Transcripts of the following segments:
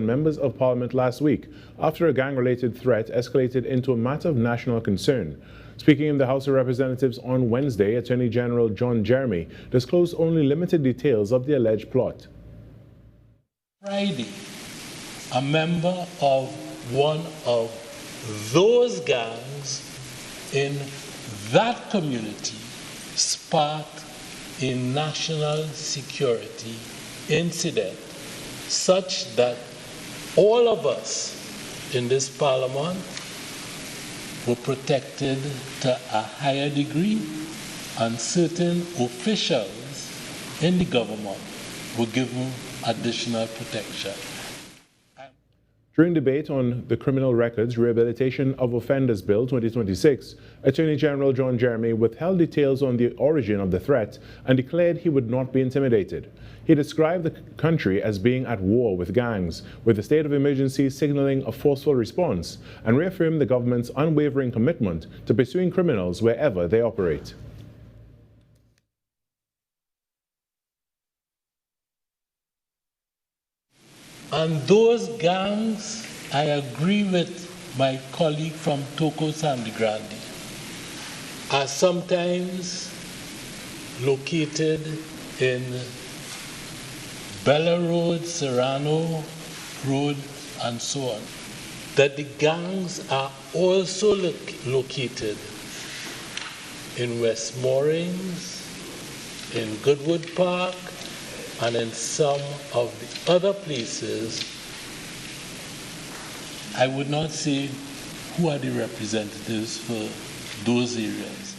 members of parliament last week after a gang-related threat escalated into a matter of national concern. Speaking in the House of Representatives on Wednesday, Attorney General John Jeremy disclosed only limited details of the alleged plot. Friday, a member of one of those gangs in that community sparked a national security incident such that all of us in this parliament were protected to a higher degree, and certain officials in the government were given additional protection. During debate on the Criminal Records Rehabilitation of Offenders Bill 2026, Attorney General John Jeremy withheld details on the origin of the threat and declared he would not be intimidated. He described the country as being at war with gangs, with the state of emergency signaling a forceful response, and reaffirmed the government's unwavering commitment to pursuing criminals wherever they operate. And those gangs, I agree with my colleague from Toko Sandigrandi, are sometimes located in Bella Road, Serrano Road, and so on. That the gangs are also located in West Moorings, in Goodwood Park, and in some of the other places. I would not say who are the representatives for those areas.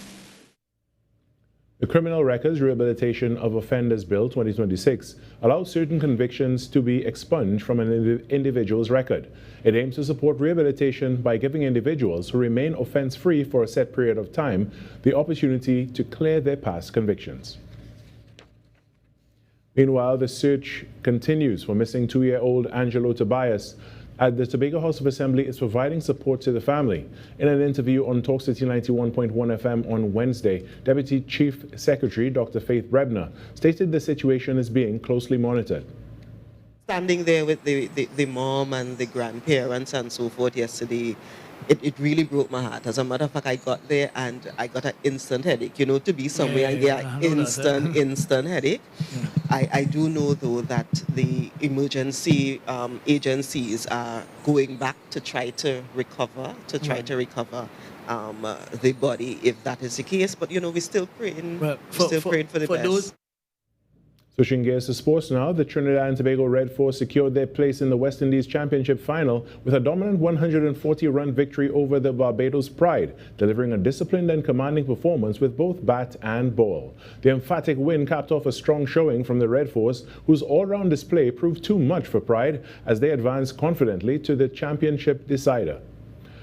The Criminal Records Rehabilitation of Offenders Bill 2026 allows certain convictions to be expunged from an individual's record. It aims to support rehabilitation by giving individuals who remain offense-free for a set period of time the opportunity to clear their past convictions. Meanwhile, the search continues for missing 2-year-old Angelo Tobias. At the Tobago House of Assembly is providing support to the family. In an interview on Talk City 91.1 FM on Wednesday, Deputy Chief Secretary Dr. Faith Brebner stated the situation is being closely monitored. Standing there with the mom and the grandparents and so forth yesterday, it really broke my heart. As a matter of fact, I got there and I got an instant headache. You know, to be somewhere and get an instant headache. Yeah. I do know, though, that the emergency agencies are going back to try to recover, the body, if that is the case. But, you know, we're still praying, for the best. Switching gears to sports now, the Trinidad and Tobago Red Force secured their place in the West Indies Championship final with a dominant 140-run victory over the Barbados Pride, delivering a disciplined and commanding performance with both bat and ball. The emphatic win capped off a strong showing from the Red Force, whose all-round display proved too much for Pride as they advanced confidently to the championship decider.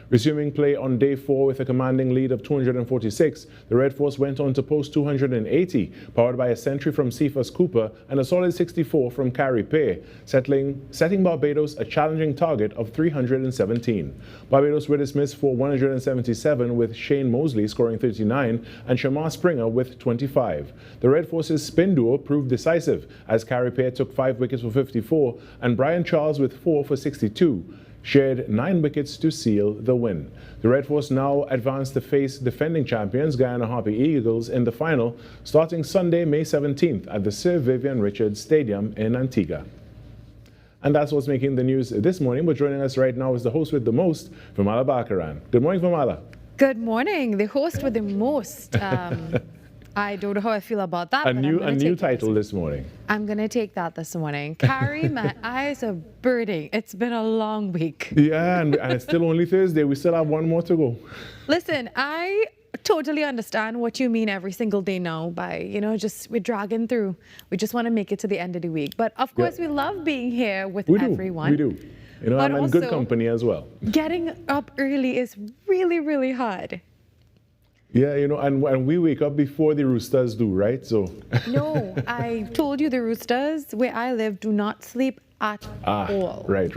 Resuming play on day 4 with a commanding lead of 246, the Red Force went on to post 280, powered by a century from Cephas Cooper and a solid 64 from Carrie Pay, setting Barbados a challenging target of 317. Barbados were dismissed for 177, with Shane Mosley scoring 39 and Shamar Springer with 25. The Red Force's spin duo proved decisive as Carrie Pay took 5 wickets for 54 and Brian Charles with 4 for 62. Shared 9 wickets to seal the win. The Red Force now advance to face defending champions Guyana Harpy Eagles in the final, starting Sunday, May 17th at the Sir Vivian Richards Stadium in Antigua. And that's what's making the news this morning. But joining us right now is the host with the most, Virmala Balkaran. Good morning, Virmala. Good morning. The host with the most. I don't know how I feel about that. A new title this morning. I'm going to take that this morning. Carrie, my eyes are burning. It's been a long week. Yeah, and it's still only Thursday. We still have one more to go. Listen, I totally understand what you mean every single day now by, you know, we're dragging through. We just want to make it to the end of the week. But of course, we love being here with everyone. We do. You know, I'm in good company as well. Getting up early is really, really hard. Yeah, you know, and we wake up before the roosters do, right? So. No, I told you the roosters where I live do not sleep at all. Right.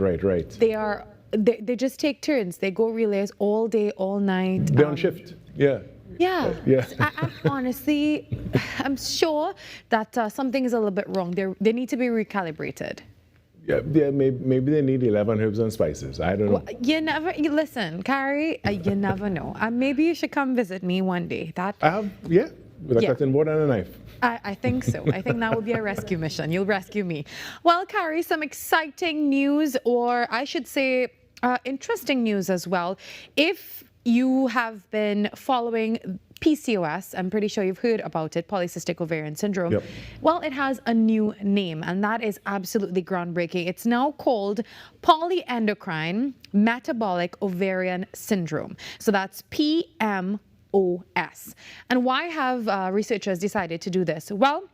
They just take turns. They go relays all day, all night. They're on shift. Yeah. Yeah. Yeah. I honestly, I'm sure that something is a little bit wrong. They need to be recalibrated. Yeah, maybe they need 11 herbs and spices. I don't know. Well, listen, Carrie, you never know. Maybe you should come visit me one day. I have, with a cutting board and a knife. I think so. I think that would be a rescue mission. You'll rescue me. Well, Carrie, some exciting news, or I should say interesting news as well. If you have been following PCOS, I'm pretty sure you've heard about it, polycystic ovarian syndrome. Yep. Well, it has a new name, and that is absolutely groundbreaking. It's now called polyendocrine metabolic ovarian syndrome. So that's PMOS. And why have researchers decided to do this? Well,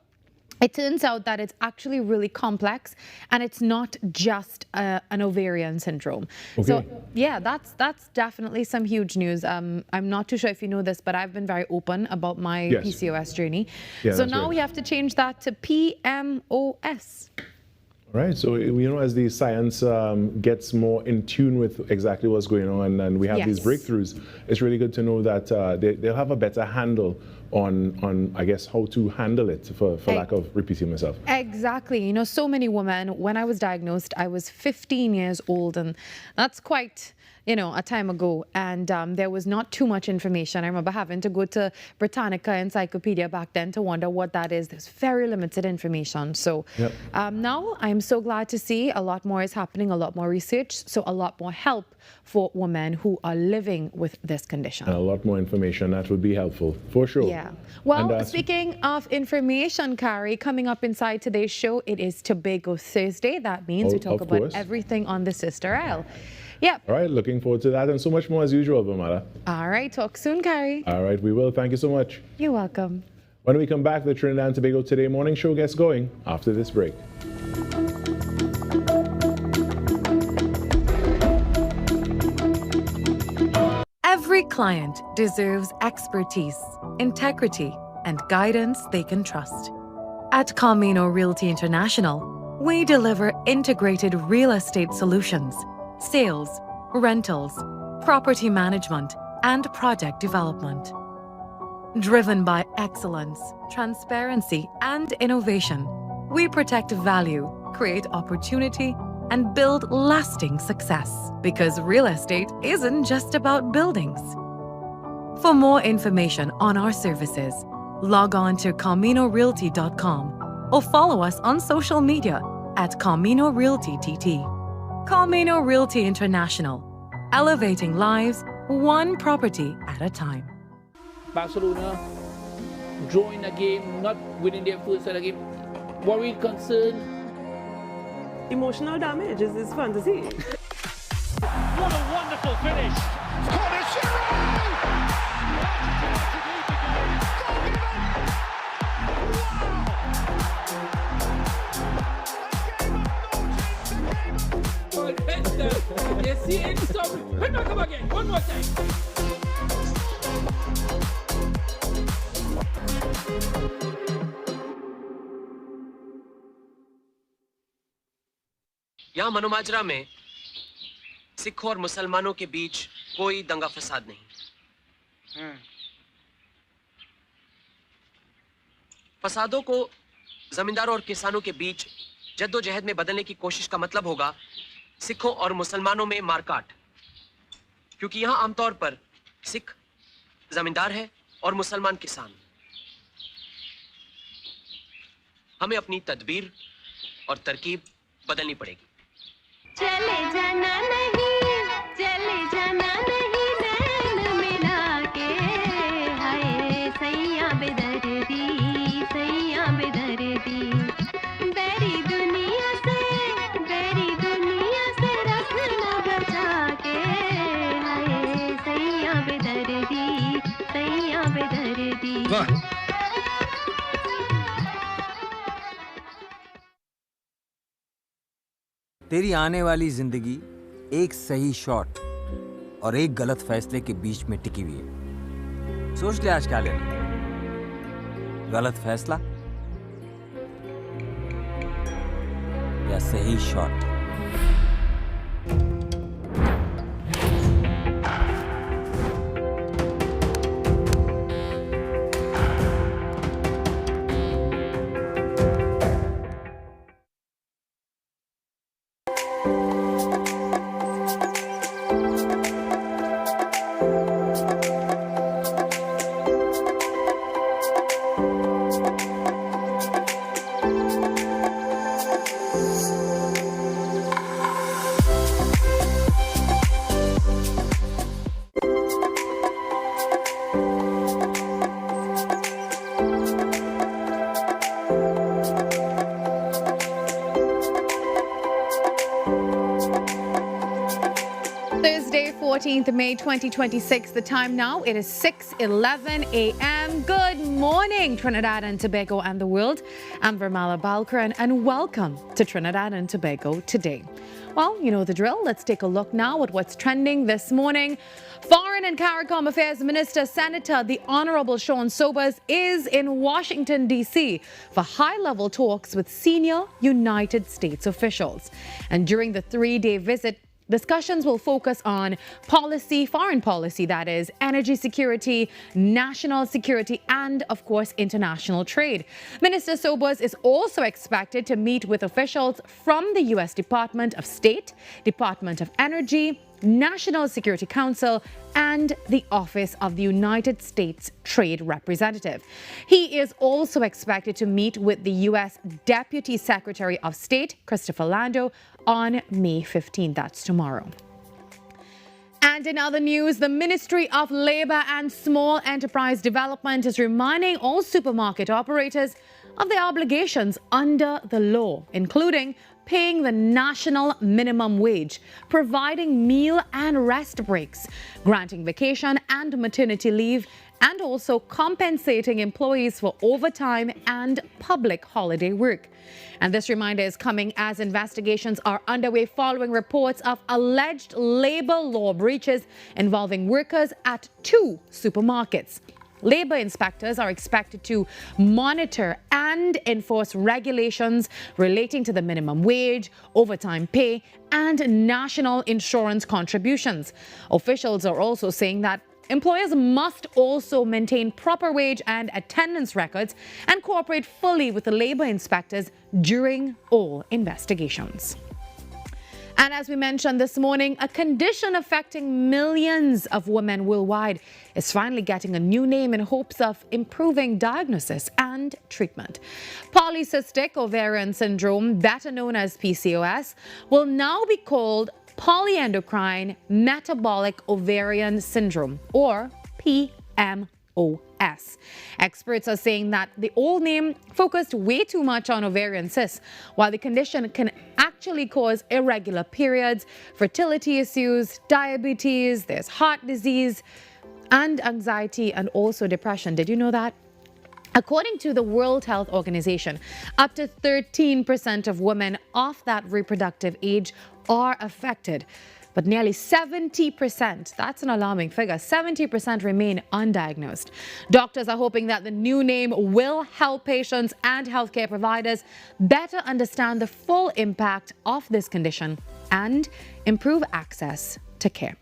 it turns out that it's actually really complex, and it's not just an ovarian syndrome. Okay. So yeah, that's definitely some huge news. I'm not too sure if you know this, but I've been very open about my PCOS journey. Yeah, so now we have to change that to PMOS. All right, so as the science gets more in tune with exactly what's going on, and we have these breakthroughs, it's really good to know that they'll have a better handle on I guess, how to handle it, for lack of repeating myself. Exactly. So many women, when I was diagnosed, I was 15 years old, and that's quite, a time ago, and there was not too much information. I remember having to go to Britannica Encyclopedia back then to wonder what that is. There's very limited information. So now I'm so glad to see a lot more is happening, a lot more research, so a lot more help for women who are living with this condition. And a lot more information that would be helpful, for sure. Yeah. Well, speaking of information, Carrie, coming up inside today's show, it is Tobago Thursday. That means we talk about everything on the Sister Isle. Yep. All right, looking forward to that and so much more as usual, Virmala. All right, talk soon, Carrie. All right, we will. Thank you so much. You're welcome. When we come back, the Trinidad and Tobago Today morning show gets going after this break. Every client deserves expertise, integrity, and guidance they can trust. At Camino Realty International, we deliver integrated real estate solutions, sales, rentals, property management, and project development. Driven by excellence, transparency, and innovation, we protect value, create opportunity, and build lasting success. Because real estate isn't just about buildings. For more information on our services, log on to CaminoRealty.com or follow us on social media at Camino Realty TT. Camino Realty International, elevating lives one property at a time. Barcelona drawing a game, not winning their first set of game. Worried, concerned. Emotional damage is fun to see. What a wonderful finish! You see any story? Let me come again, one more time. यहाँ मनोमाजरा में सिखों और मुसलमानों के बीच कोई दंगा फसाद नहीं। फसादों को जमींदारों और किसानों के बीच जद्दोजहद में बदलने की कोशिश का मतलब होगा सिखों और मुसलमानों में मारकाट, क्योंकि यहाँ आमतौर पर सिख जमींदार है और मुसलमान किसान। हमें अपनी तदबीर और तरकीब बदलनी पड़ेगी। चले जाना नहीं नैन मिला के, हाय सैया बेदर्दी बैरी दुनिया से रखना बचा के, हाय सैया बेदर्दी। तेरी आने वाली जिंदगी एक सही शॉट और एक गलत फैसले के बीच में टिकी हुई है। सोच ले आज क्या लेना, गलत फैसला या सही shot. 14th May 2026. The time now, it is 6:11 a.m. Good morning, Trinidad and Tobago and the world. I'm Virmala Balkaran, and welcome to Trinidad and Tobago Today. Well, you know the drill. Let's take a look now at what's trending this morning. Foreign and CARICOM Affairs Minister Senator the Honorable Sean Sobers is in Washington, D.C. for high-level talks with senior United States officials. And during the three-day visit, discussions will focus on policy, foreign policy that is, energy security, national security, and of course, international trade. Minister Sobers is also expected to meet with officials from the U.S. Department of State, Department of Energy, National Security Council, and the Office of the United States Trade Representative. He is also expected to meet with the U.S. Deputy Secretary of State, Christopher Lando, on May 15th. That's tomorrow. And in other news, the Ministry of Labor and Small Enterprise Development is reminding all supermarket operators of their obligations under the law, including paying the national minimum wage, providing meal and rest breaks, granting vacation and maternity leave, and also compensating employees for overtime and public holiday work. And this reminder is coming as investigations are underway following reports of alleged labor law breaches involving workers at two supermarkets. Labor inspectors are expected to monitor and enforce regulations relating to the minimum wage, overtime pay, and national insurance contributions. Officials are also saying that employers must also maintain proper wage and attendance records and cooperate fully with the labor inspectors during all investigations. And as we mentioned this morning, a condition affecting millions of women worldwide is finally getting a new name in hopes of improving diagnosis and treatment. Polycystic ovarian syndrome, better known as PCOS, will now be called polyendocrine metabolic ovarian syndrome, or PMOS. Experts are saying that the old name focused way too much on ovarian cysts, while the condition can actually cause irregular periods, fertility issues, diabetes, there's heart disease, and anxiety, and also depression. Did you know that? According to the World Health Organization, up to 13% of women of that reproductive age are affected. But nearly 70%, that's an alarming figure, 70% remain undiagnosed. Doctors are hoping that the new name will help patients and healthcare providers better understand the full impact of this condition and improve access to care.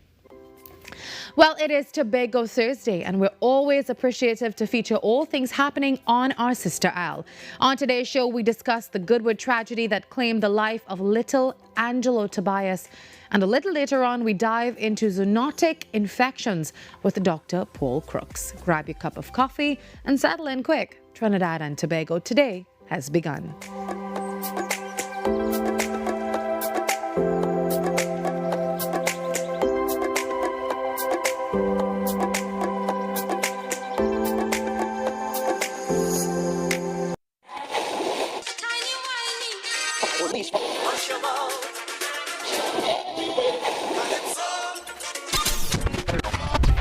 Well, it is Tobago Thursday, and we're always appreciative to feature all things happening on our sister isle. On today's show, we discuss the Goodwood tragedy that claimed the life of little Angelo Tobias. And a little later on, we dive into zoonotic infections with Dr. Paul Crooks. Grab your cup of coffee and settle in quick. Trinidad and Tobago Today has begun.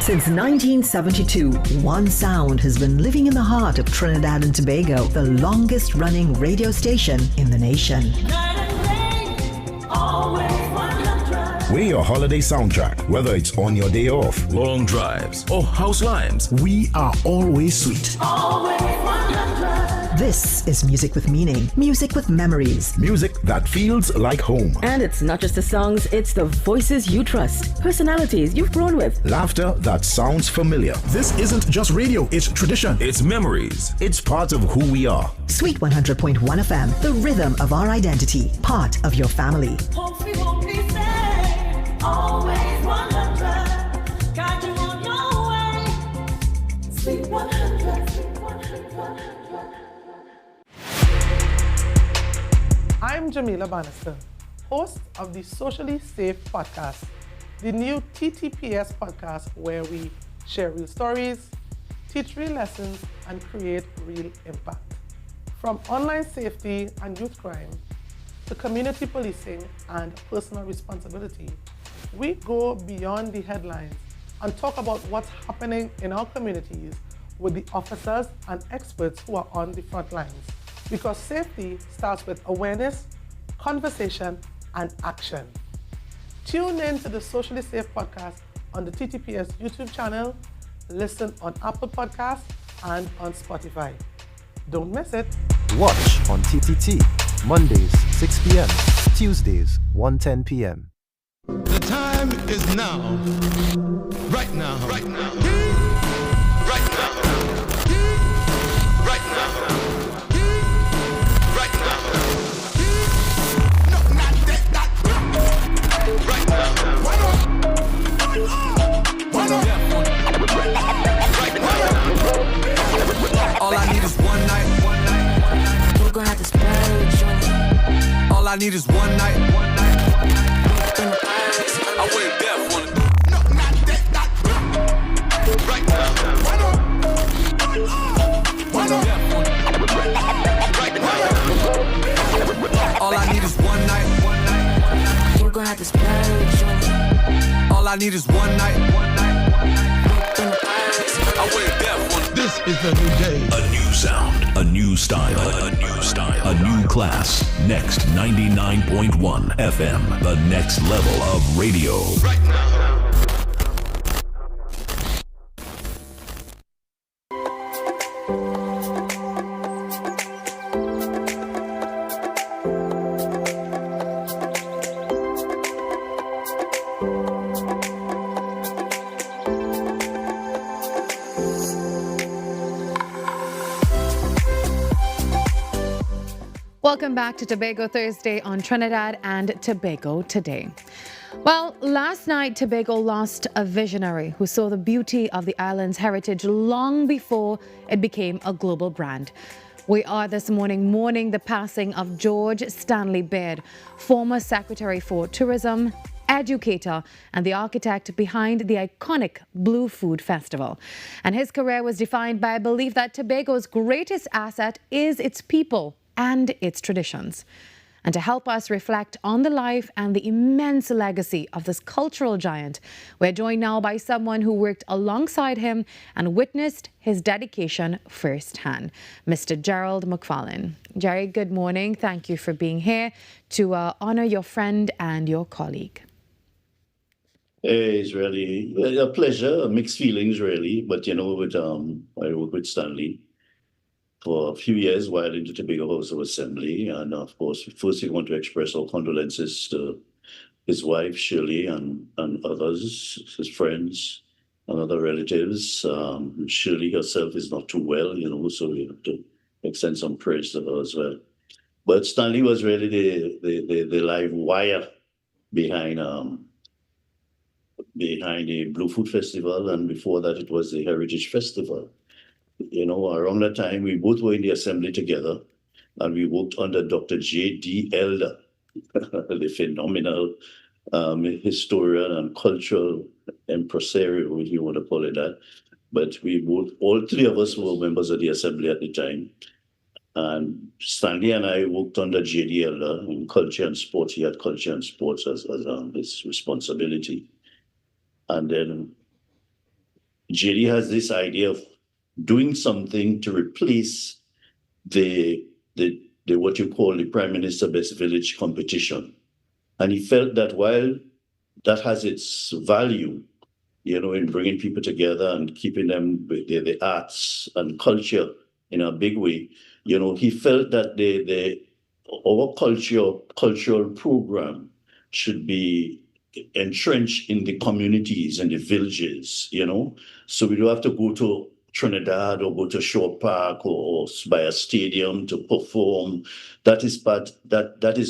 Since 1972, one sound has been living in the heart of Trinidad and Tobago, the longest running radio station in the nation. We're your holiday soundtrack, whether it's on your day off, long drives, or house lines. We are always sweet. This is music with meaning, music with memories. Music that feels like home. And it's not just the songs, it's the voices you trust, personalities you've grown with. Laughter that sounds familiar. This isn't just radio, it's tradition. It's memories. It's part of who we are. Sweet 100.1 FM, the rhythm of our identity, part of your family. Always 100, got you on your way. Sweet 100, sweet 100. I'm Jamila Bannister, host of the Socially Safe podcast, the new TTPS podcast where we share real stories, teach real lessons, and create real impact. From online safety and youth crime to community policing and personal responsibility, We go beyond the headlines and talk about what's happening in our communities with the officers and experts who are on the front lines. Because safety starts with awareness, conversation, and action. Tune in to the Socially Safe podcast on the TTPS YouTube channel, listen on Apple Podcasts and on Spotify. Don't miss it. Watch on TTT, Mondays 6 p.m., Tuesdays 1:10 p.m. The time is now. Right now. Right now. Right now. Right now. Right now. No, not that. Right now. Why not? Why not? All I need is one night. We're gonna have to splurge on it. All I need is one night. I went deaf on it. No, not that. Right now. Why not? Why not? Right now. All I need is one night. We're gonna have to splurge on it. All I need is one night. I went deaf on it. This is the new day. A new sound, a new style, a new style, a new class. Next 99.1 FM, the next level of radio. Right now. Welcome back to Tobago Thursday on Trinidad and Tobago Today. Well, last night Tobago lost a visionary who saw the beauty of the island's heritage long before it became a global brand. We are this morning mourning the passing of George Stanley Baird, former Secretary for Tourism, educator, and the architect behind the iconic Blue Food Festival. And his career was defined by a belief that Tobago's greatest asset is its people and its traditions. And to help us reflect on the life and the immense legacy of this cultural giant, we're joined now by someone who worked alongside him and witnessed his dedication firsthand, Mr. Gerald McFarlane. Jerry, good morning. Thank you for being here to honor your friend and your colleague. It's really a pleasure, mixed feelings really, but I work with Stanley for a few years while in the Tobago House of Assembly. And of course, first we want to express our condolences to his wife, Shirley, and others, his friends and other relatives. Shirley herself is not too well, so we have to extend some prayers to her as well. But Stanley was really the live wire behind the Blue Food Festival, and before that it was the Heritage Festival. Around that time, we both were in the assembly together, and we worked under Dr. J.D. Elder, the phenomenal historian and cultural impresario, if you want to call it that. But all three of us were members of the assembly at the time. And Stanley and I worked under J.D. Elder in culture and sports. He had culture and sports as his responsibility. And then J.D. has this idea of doing something to replace the what you call the Prime Minister Best Village competition. And he felt that while that has its value, in bringing people together and keeping them with the arts and culture in a big way, he felt that our cultural program should be entrenched in the communities and the villages, so we don't have to go to Trinidad or go to Shore Park or by a stadium to perform. That is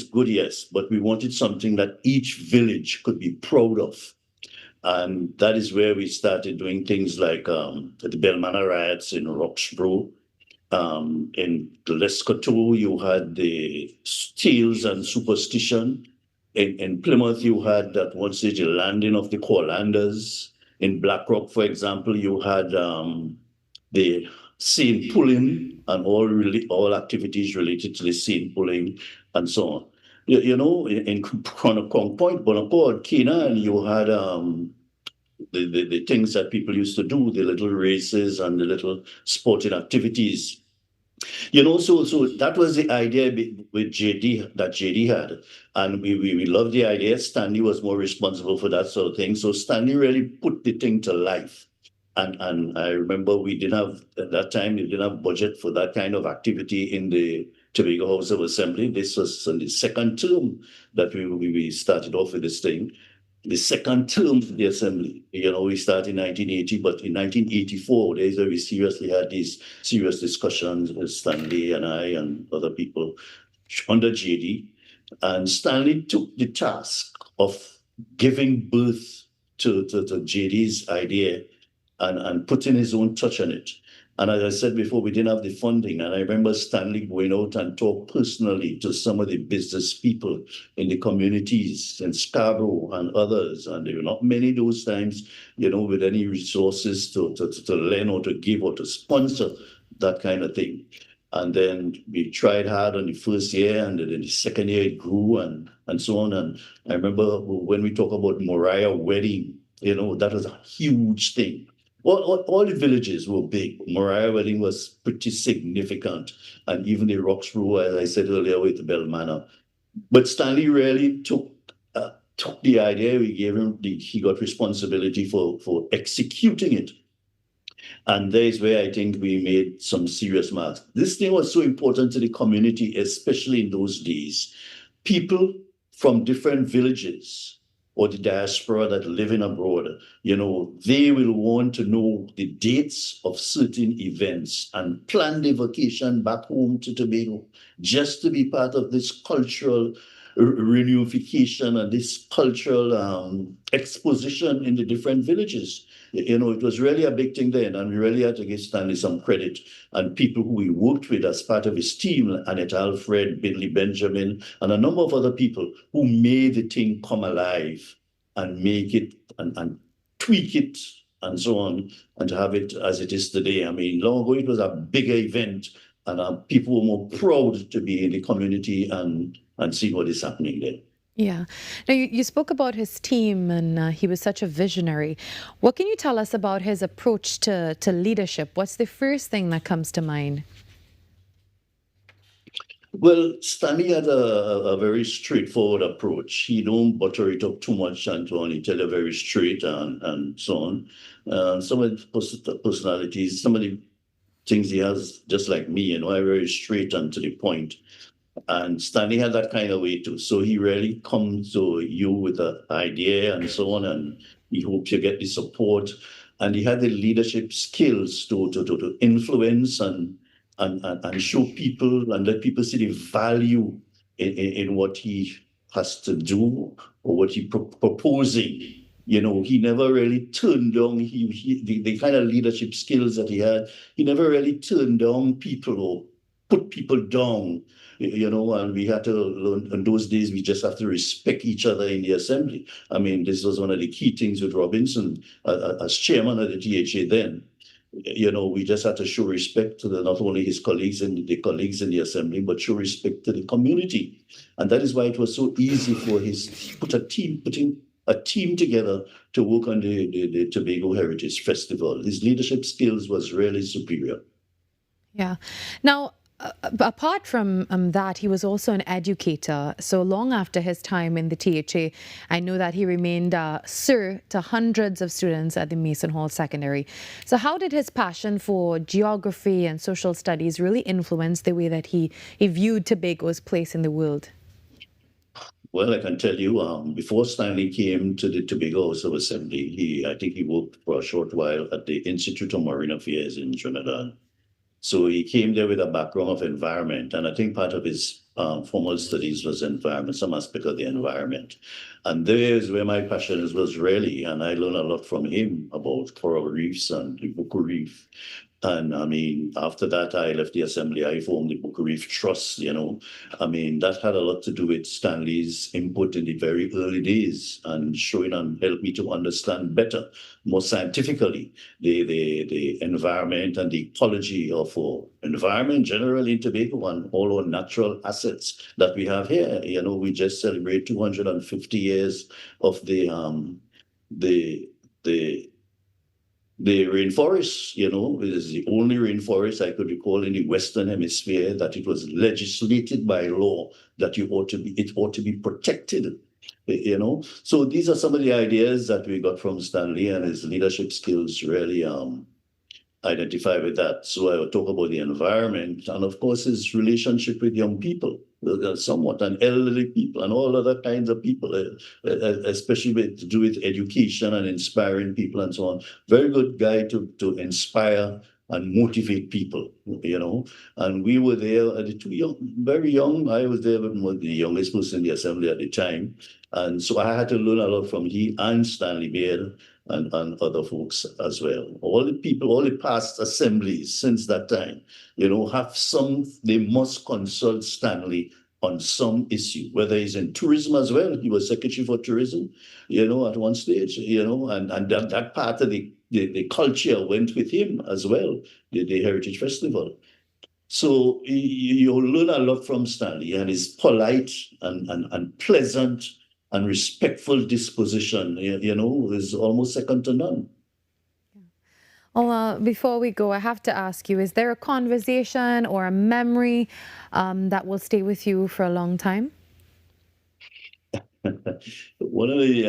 good, yes, but we wanted something that each village could be proud of. And that is where we started doing things like the Belmana riots in Roxborough. In Lescotho, you had the Steels and Superstition. In Plymouth, you had at one stage the landing of the Coalanders. In Blackrock, for example, you had the seine pulling and all activities related to the seine pulling and so on. you know, in Kong Point, Bonaparte, Kena, and you had the things that people used to do, the little races and the little sporting activities. You know, so that was the idea with JD that JD had, and we loved the idea. Stanley was more responsible for that sort of thing, so Stanley really put the thing to life. And I remember we didn't have at that time we didn't have budget for that kind of activity in the Tobago House of Assembly. This was in the second term that we started off with this thing. The second term of the assembly, you know, we started in 1980, but in 1984, days where we seriously had these serious discussions with Stanley and I and other people under JD. And Stanley took the task of giving birth to JD's idea and putting his own touch on it. And as I said before, we didn't have the funding. And I remember Stanley going out and talk personally to some of the business people in the communities in Scarborough and others. And there were not many those times, you know, with any resources to lend or to give or to sponsor that kind of thing. And then we tried hard on the first year, and then the second year it grew and so on. And I remember when we talk about Moriah wedding, you know, that was a huge thing. All the villages were big. Moriah wedding was pretty significant, and even the Roxborough, as I said earlier, with Bell Manor. But Stanley really took the idea. We gave him he got responsibility for executing it, and there's where I think we made some serious marks. This thing was so important to the community, especially in those days. People from different villages or the diaspora that living abroad, you know, they will want to know the dates of certain events and plan their vacation back home to Tobago just to be part of this cultural reunification and this cultural exposition in the different villages. You know, it was really a big thing then, and we really had to give Stanley some credit. And people who we worked with as part of his team, Annette Alfred, Bidley Benjamin, and a number of other people who made the thing come alive and make it and tweak it and so on, and to have it as it is today. I mean, long ago it was a bigger event, and people were more proud to be in the community and see what is happening there. Yeah. Now, you spoke about his team, and he was such a visionary. What can you tell us about his approach to leadership? What's the first thing that comes to mind? Well, Stanley had a very straightforward approach. He don't butter it up too much and to only tell you very straight and so on. Some of the personalities, some of the things he has, just like me, you know, are very straight and to the point. And Stanley had that kind of way too. So he really comes to you with an idea and so on, and he hopes you get the support. And he had the leadership skills to influence and show people and let people see the value in what he has to do or what he's proposing. You know, he never really turned down the kind of leadership skills that he had. He never really turned down people or put people down. You know, and we had to learn, in those days, we just have to respect each other in the assembly. I mean, this was one of the key things with Robinson as chairman of the THA then. You know, we just had to show respect to not only his colleagues and the colleagues in the assembly, but show respect to the community. And that is why it was so easy for putting a team together to work on the Tobago Heritage Festival. His leadership skills was really superior. Yeah. Now, apart from that, he was also an educator. So long after his time in the THA, I know that he remained sir to hundreds of students at the Mason Hall Secondary. So how did his passion for geography and social studies really influence the way that he viewed Tobago's place in the world? Well, I can tell you, before Stanley came to the Tobago House of Assembly, I think he worked for a short while at the Institute of Marine Affairs in Trinidad. So he came there with a background of environment, and I think part of his formal studies was environment, some aspect of the environment. And there is where my passion was really, and I learned a lot from him about coral reefs and the Buku Reef. And I mean, after that, I left the assembly. I formed the Book Reef Trust, I mean, that had a lot to do with Stanley's input in the very early days and showing and helped me to understand better, more scientifically, the environment and the ecology of our environment generally in Tobago and all our natural assets that we have here. We just celebrate 250 years of the rainforest, it is the only rainforest I could recall in the Western Hemisphere that it was legislated by law that it ought to be protected. So these are some of the ideas that we got from Stanley, and his leadership skills really identify with that. So I will talk about the environment and, of course, his relationship with young people, somewhat, and elderly people and all other kinds of people, especially to do with education and inspiring people and so on. Very good guy to inspire and motivate people, And we were there at very young. I was there with the youngest person in the assembly at the time. And so I had to learn a lot from he and Stanley Beard and other folks as well. All the past assemblies since that time, they must consult Stanley on some issue, whether he's in tourism as well. He was secretary for tourism, at one stage, and that part of the culture went with him as well, the Heritage Festival. So you learn a lot from Stanley, and his polite and pleasant and respectful disposition, is almost second to none. Well, before we go, I have to ask you, is there a conversation or a memory that will stay with you for a long time? One of the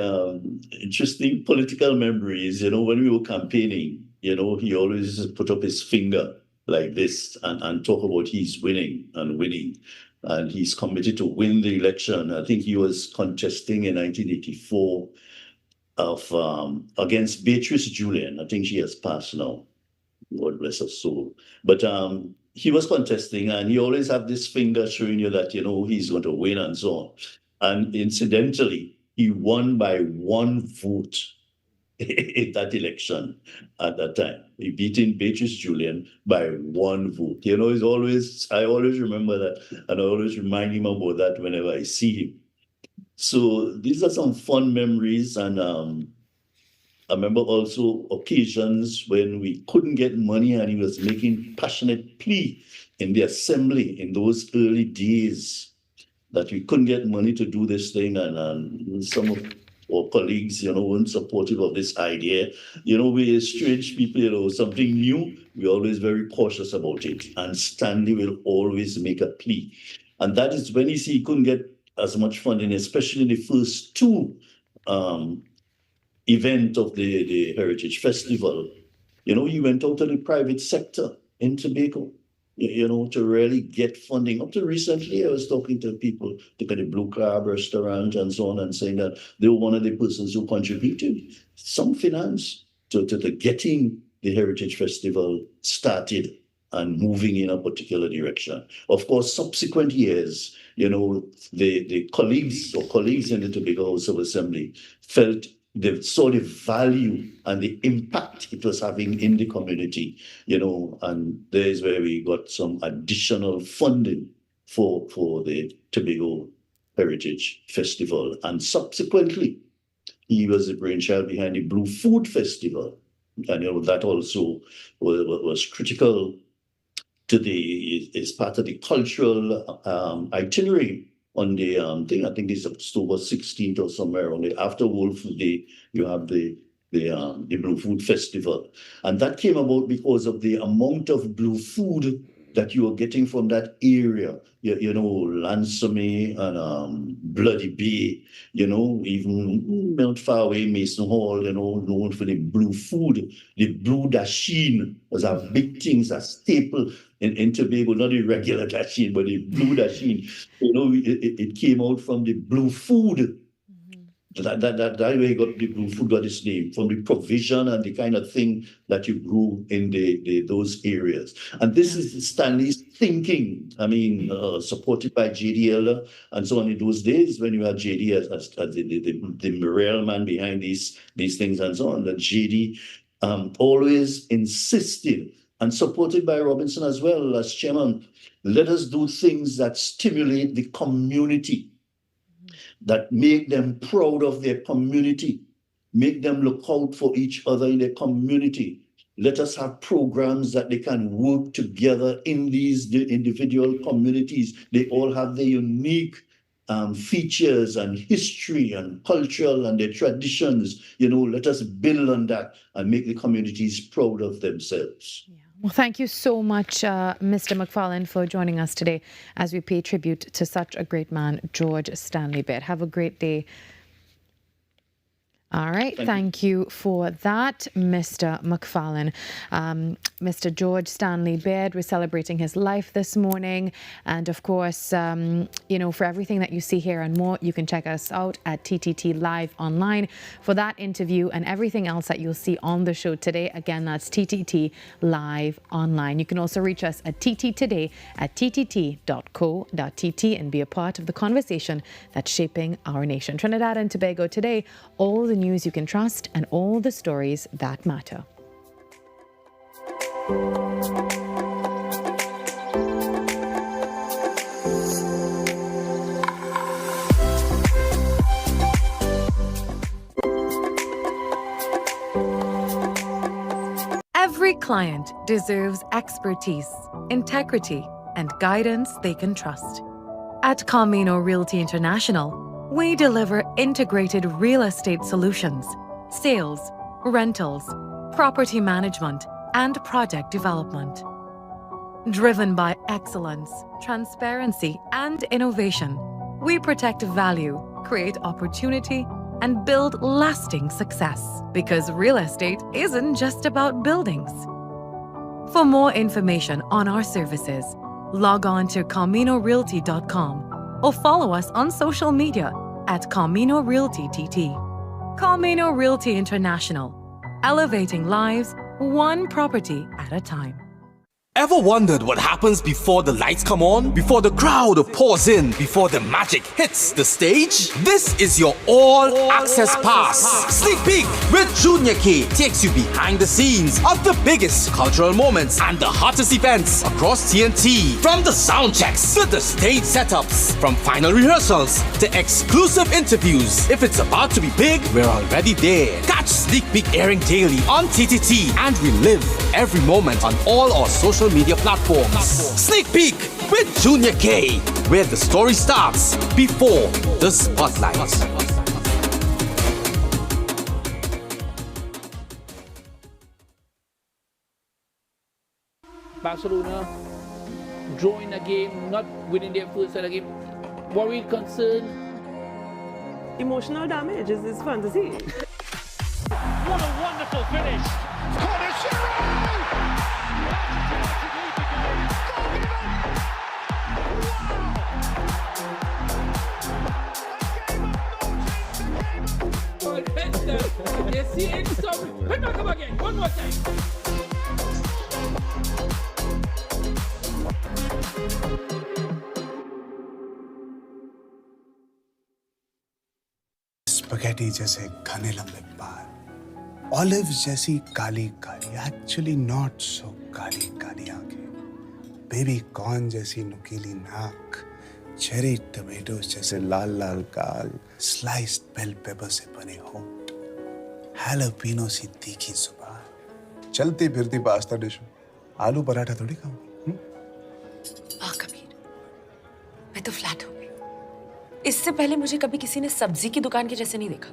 interesting political memories, when we were campaigning, he always put up his finger like this and talk about he's winning and winning. And he's committed to win the election. I think he was contesting in 1984 against Beatrice Julian. I think she has passed now. God bless her soul. But he was contesting, and he always had this finger showing you that, he's going to win and so on. And incidentally, he won by one vote in that election at that time. He beaten Beatrice Julian by one vote. I always remember that, and I always remind him about that whenever I see him. So these are some fun memories, and I remember also occasions when we couldn't get money and he was making passionate plea in the assembly in those early days that we couldn't get money to do this thing, and some of our colleagues, weren't supportive of this idea. We're strange people, something new, we're always very cautious about it. And Stanley will always make a plea. And that is when he couldn't get as much funding, especially in the first two event of the Heritage Festival. He went out to the private sector in Tobago, to really get funding. Up to recently, I was talking to people, at the Blue Crab restaurant and so on, and saying that they were one of the persons who contributed some finance to getting the Heritage Festival started and moving in a particular direction. Of course, subsequent years, the colleagues in the Tobago House of Assembly they saw the value and the impact it was having in the community, and there's where we got some additional funding for the Tobago Heritage Festival. And subsequently, he was the brainchild behind the Blue Food Festival. And that also was critical to is part of the cultural itinerary on the thing. I think it's October 16th or somewhere around there. After World Food Day, you have the Blue Food Festival. And that came about because of the amount of blue food that you were getting from that area, Lansome and Bloody Bay, even not far away, Mason Hall, known for the blue food. The blue dasheen was a big thing, a staple in Tobago, not the regular dasheen, but the blue dasheen. It came out from the blue food. That way got the blue food got its name, from the provision and the kind of thing that you grew in those areas. And this is Stanley's thinking. I mean, supported by JD and so on in those days when you had JD as the morale man behind these things and so on. That JD always insisted and supported by Robinson as well as chairman, let us do things that stimulate the community, that make them proud of their community, make them look out for each other in their community. Let us have programs that they can work together in these individual communities. They all have their unique features and history and cultural and their traditions. Let us build on that and make the communities proud of themselves. Well, thank you so much, Mr. McFarlane, for joining us today as we pay tribute to such a great man, George Stanley Baird. Have a great day. All right. Thank you for that, Mr. McFarlane. Mr. George Stanley Baird, we're celebrating his life this morning. And of course, for everything that you see here and more, you can check us out at TTT Live online for that interview and everything else that you'll see on the show today. Again, that's TTT Live online. You can also reach us at TTToday at ttt.co.tt and be a part of the conversation that's shaping our nation. Trinidad and Tobago Today, all the news you can trust and all the stories that matter. Every client deserves expertise, integrity, and guidance they can trust. At Camino Realty International, we deliver integrated real estate solutions, sales, rentals, property management, and project development. Driven by excellence, transparency, and innovation, we protect value, create opportunity, and build lasting success. Because real estate isn't just about buildings. For more information on our services, log on to CaminoRealty.com or follow us on social media at Camino Realty TT. Camino Realty International, elevating lives one property at a time. Ever wondered what happens before the lights come on? Before the crowd pours in? Before the magic hits the stage? This is your all-access pass. Sneak Peek with Junior K takes you behind the scenes of the biggest cultural moments and the hottest events across TNT. From the sound checks to the stage setups, from final rehearsals to exclusive interviews. If it's about to be big, we're already there. Catch Sneak Peek airing daily on TTT and relive every moment on all our social media platforms. Sneak Peek with Junior K, where the story starts before the spotlight. Barcelona drawing a game, not winning their first set of game. Worried, concerned? Emotional damage is his fantasy. What a wonderful finish! You see any story? Come again, one more time. Spaghetti जैसे घने लंबे बाल, olive जैसी Kali Kali, actually not so Kali Kali आंखें, baby corn जैसी नुकीली नाक, cherry tomatoes जैसे लाल लाल गाल, स्लाइस्ड बेल पेपर से बने होंठ, हैलोपिनो सी तीखी जुबान, चलती फिरती पास्ता डिश, आलू पराठा थोड़ी खाऊंगी। कबीर, मैं तो फ्लैट हो गई। इससे पहले मुझे कभी किसी ने सब्जी की दुकान के जैसे नहीं देखा।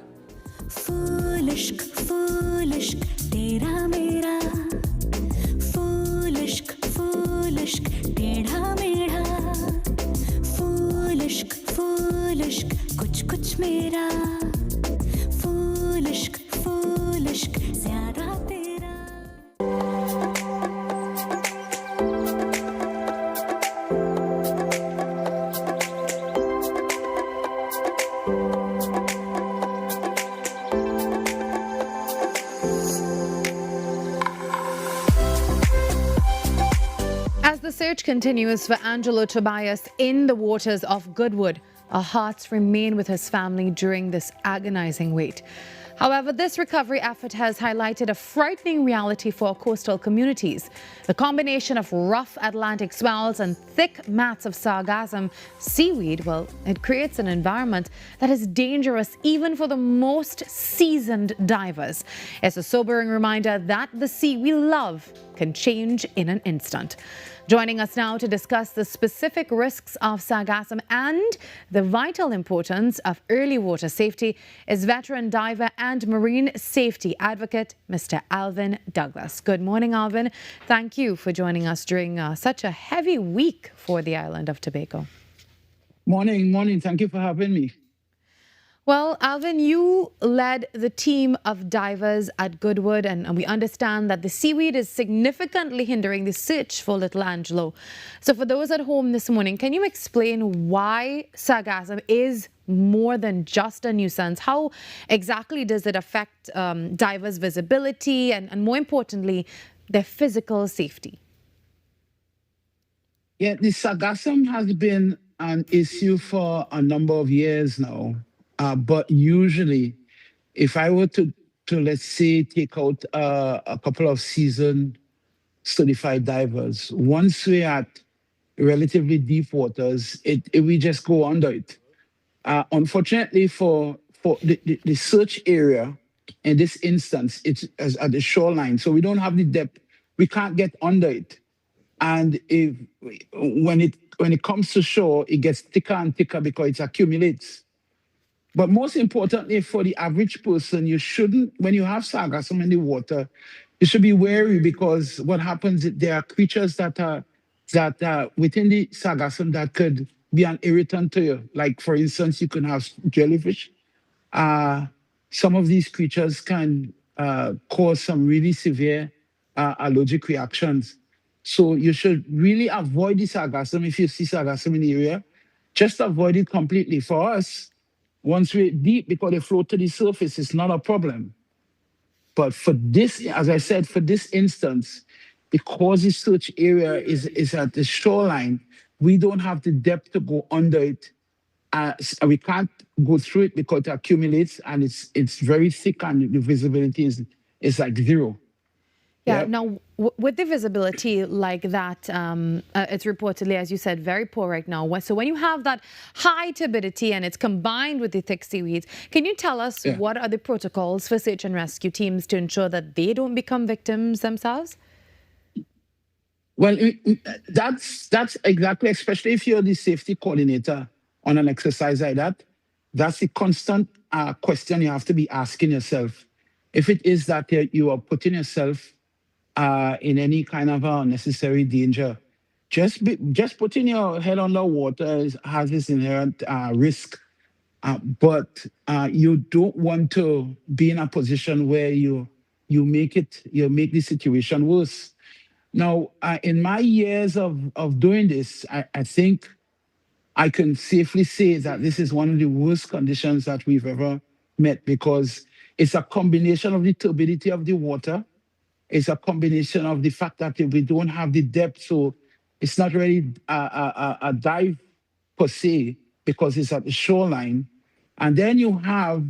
फूल इश्क तेरा मेरा, फूल इश्क टेढ़ा मेढ़ा, फूल इश्क कुछ कुछ मेरा, फूल इश्क ज्यादा तेरा। As the search continues for Angelo Tobias in the waters of Goodwood, our hearts remain with his family during this agonizing wait. However, this recovery effort has highlighted a frightening reality for coastal communities. The combination of rough Atlantic swells and thick mats of sargassum seaweed, well, it creates an environment that is dangerous even for the most seasoned divers. It's a sobering reminder that the sea we love can change in an instant. Joining us now to discuss the specific risks of sargassum and the vital importance of early water safety is veteran diver and marine safety advocate, Mr. Alvin Douglas. Good morning, Alvin. Thank you for joining us during such a heavy week for the island of Tobago. Morning. Thank you for having me. Well, Alvin, you led the team of divers at Goodwood, and we understand that the seaweed is significantly hindering the search for little Angelo. So for those at home this morning, can you explain why sargassum is more than just a nuisance? How exactly does it affect divers' visibility and more importantly, their physical safety? Yeah, the sargassum has been an issue for a number of years now. But usually, if I were to let's say, take out a couple of seasoned certified divers, once we're at relatively deep waters, we just go under it. Unfortunately, for the search area, in this instance, it's at the shoreline, so we don't have the depth. We can't get under it. And when it comes to shore, it gets thicker and thicker because it accumulates. But most importantly, for the average person, you shouldn't, when you have sargassum in the water, you should be wary because what happens, there are creatures that are within the sargassum that could be an irritant to you. Like, for instance, you can have jellyfish. Some of these creatures can cause some really severe allergic reactions. So you should really avoid the sargassum. If you see sargassum in the area, just avoid it completely. For us, once we're deep, because they float to the surface, it's not a problem. But for this, as I said, for this instance, because the search area is at the shoreline, we don't have the depth to go under it. We can't go through it because it accumulates and it's very thick and the visibility is like zero. Yeah. Now, with the visibility like that, it's reportedly, as you said, very poor right now. So when you have that high turbidity and it's combined with the thick seaweeds, can you tell us what are the protocols for search and rescue teams to ensure that they don't become victims themselves? Well, that's exactly, especially if you're the safety coordinator on an exercise like that, that's the constant question you have to be asking yourself. If it is that you are putting yourself in any kind of unnecessary danger, just putting your head under water has this inherent risk. But you don't want to be in a position where you make the situation worse. Now, in my years of doing this, I think I can safely say that this is one of the worst conditions that we've ever met because it's a combination of the turbidity of the water. It's a combination of the fact that we don't have the depth, so it's not really a dive per se because it's at the shoreline. And then you have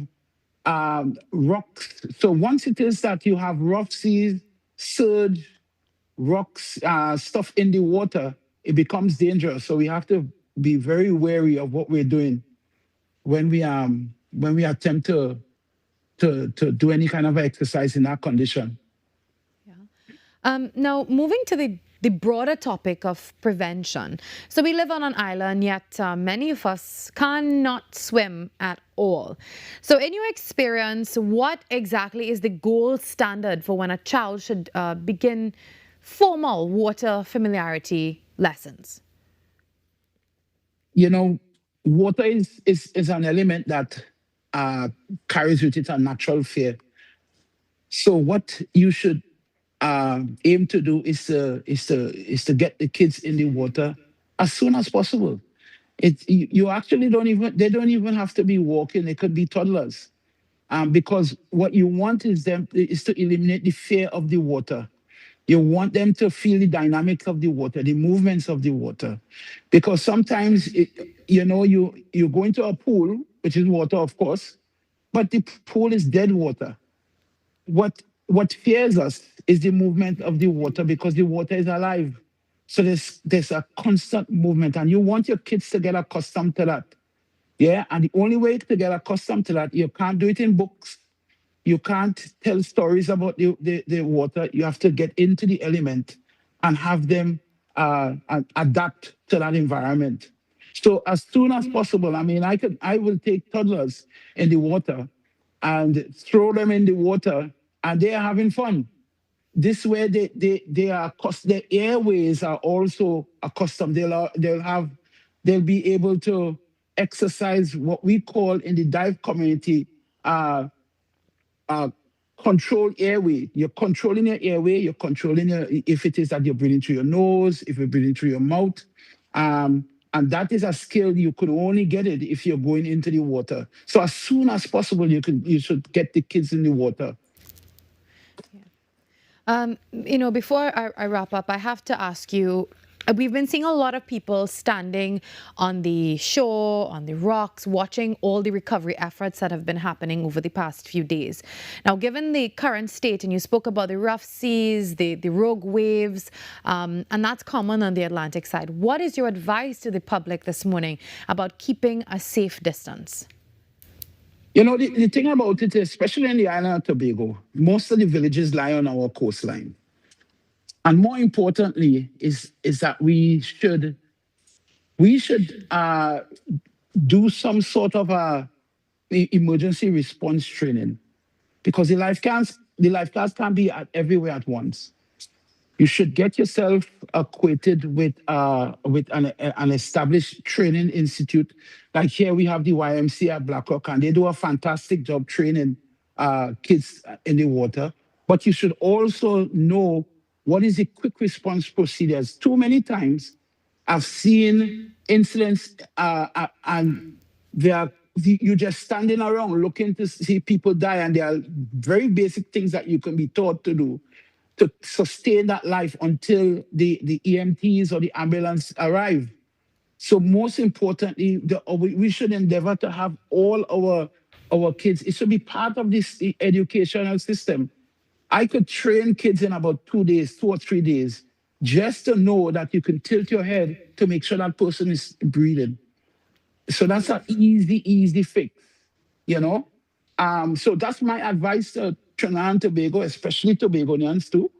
rocks. So once it is that you have rough seas, surge, rocks, stuff in the water, it becomes dangerous. So we have to be very wary of what we're doing when we attempt to do any kind of exercise in that condition. Now, moving to the broader topic of prevention. So we live on an island, yet many of us cannot swim at all. So in your experience, what exactly is the gold standard for when a child should begin formal water familiarity lessons? You know, water is an element that carries with it a natural fear. So what you should aim to do is to get the kids in the water as soon as possible. You actually they don't even have to be walking, they could be toddlers. Because what you want is to eliminate the fear of the water. You want them to feel the dynamics of the water, the movements of the water. Because sometimes, you go into a pool, which is water, of course, but the pool is dead water. What fears us is the movement of the water, because the water is alive. So there's a constant movement, and you want your kids to get accustomed to that. Yeah, and the only way to get accustomed to that, you can't do it in books. You can't tell stories about the water. You have to get into the element and have them adapt to that environment. So as soon as possible, I mean, I will take toddlers in the water and throw them in the water, and they are having fun. This way, their airways are also accustomed. They'll be able to exercise what we call in the dive community controlled airway. You're controlling your airway. You're controlling if it is that you're breathing through your nose, if you're breathing through your mouth. And that is a skill you could only get it if you're going into the water. So as soon as possible, you should get the kids in the water. Before I wrap up, I have to ask you, we've been seeing a lot of people standing on the shore, on the rocks, watching all the recovery efforts that have been happening over the past few days. Now, given the current state, and you spoke about the rough seas, the rogue waves, and that's common on the Atlantic side, what is your advice to the public this morning about keeping a safe distance? You know, the thing about it, especially in the island of Tobago, most of the villages lie on our coastline. And more importantly, is that we should do some sort of emergency response training, because the lifeguards can't be everywhere at once. You should get yourself acquainted with an established training institute. Like here we have the YMCA at Blackrock, and they do a fantastic job training kids in the water. But you should also know what is the quick response procedures. Too many times I've seen incidents and you're just standing around looking to see people die, and there are very basic things that you can be taught to do to sustain that life until the EMTs or the ambulance arrive. So most importantly, we should endeavor to have all our kids. It should be part of this educational system. I could train kids in about 2 days, 2 or 3 days, just to know that you can tilt your head to make sure that person is breathing. So that's an easy fix, you know? So that's my advice to Trinidad and Tobago, especially Tobagonians too,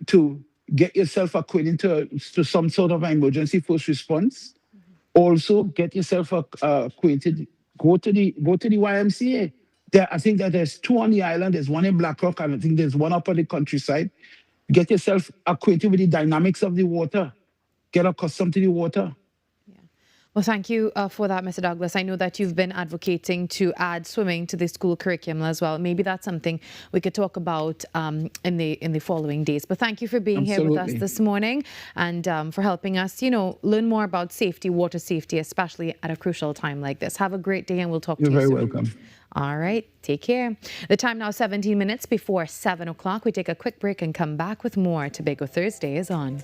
to get yourself acquainted to some sort of emergency first response. Also, get yourself acquainted. Go to the YMCA. I think that there's 2 on the island. There's one in Blackrock, and I think there's one up on the countryside. Get yourself acquainted with the dynamics of the water. Get accustomed to the water. Well, thank you for that, Mr. Douglas. I know that you've been advocating to add swimming to the school curriculum as well. Maybe that's something we could talk about in the following days. But thank you for being here with us this morning, and for helping us, learn more about safety, water safety, especially at a crucial time like this. Have a great day, and we'll talk to you soon. You're very welcome. All right, take care. The time now 17 minutes before 7 o'clock. We take a quick break and come back with more. Tobago Thursday is on.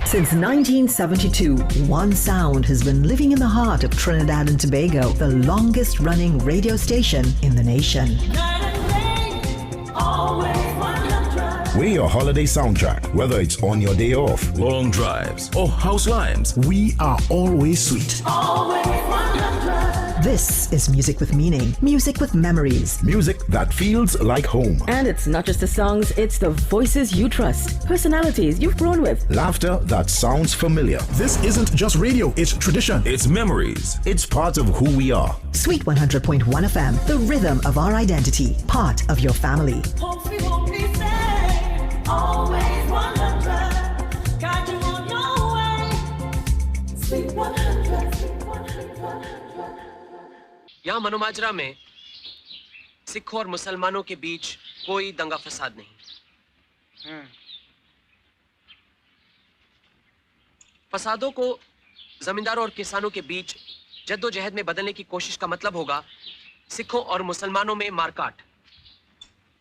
Since 1972, one sound has been living in the heart of Trinidad and Tobago, the longest running radio station in the nation. We're your holiday soundtrack. Whether it's on your day off, long drives, or house limes, we are always sweet. This is music with meaning, music with memories. Music that feels like home. And it's not just the songs, it's the voices you trust, personalities you've grown with. Laughter that sounds familiar. This isn't just radio, it's tradition. It's memories. It's part of who we are. Sweet 100.1 FM, the rhythm of our identity, part of your family. Always 100, got you on your way. Sweet 100. यहाँ मनोमाजरा में सिखों और मुसलमानों के बीच कोई दंगा फसाद नहीं। फसादों को जमींदारों और किसानों के बीच जद्दोजहद में बदलने की कोशिश का मतलब होगा सिखों और मुसलमानों में मारकाट,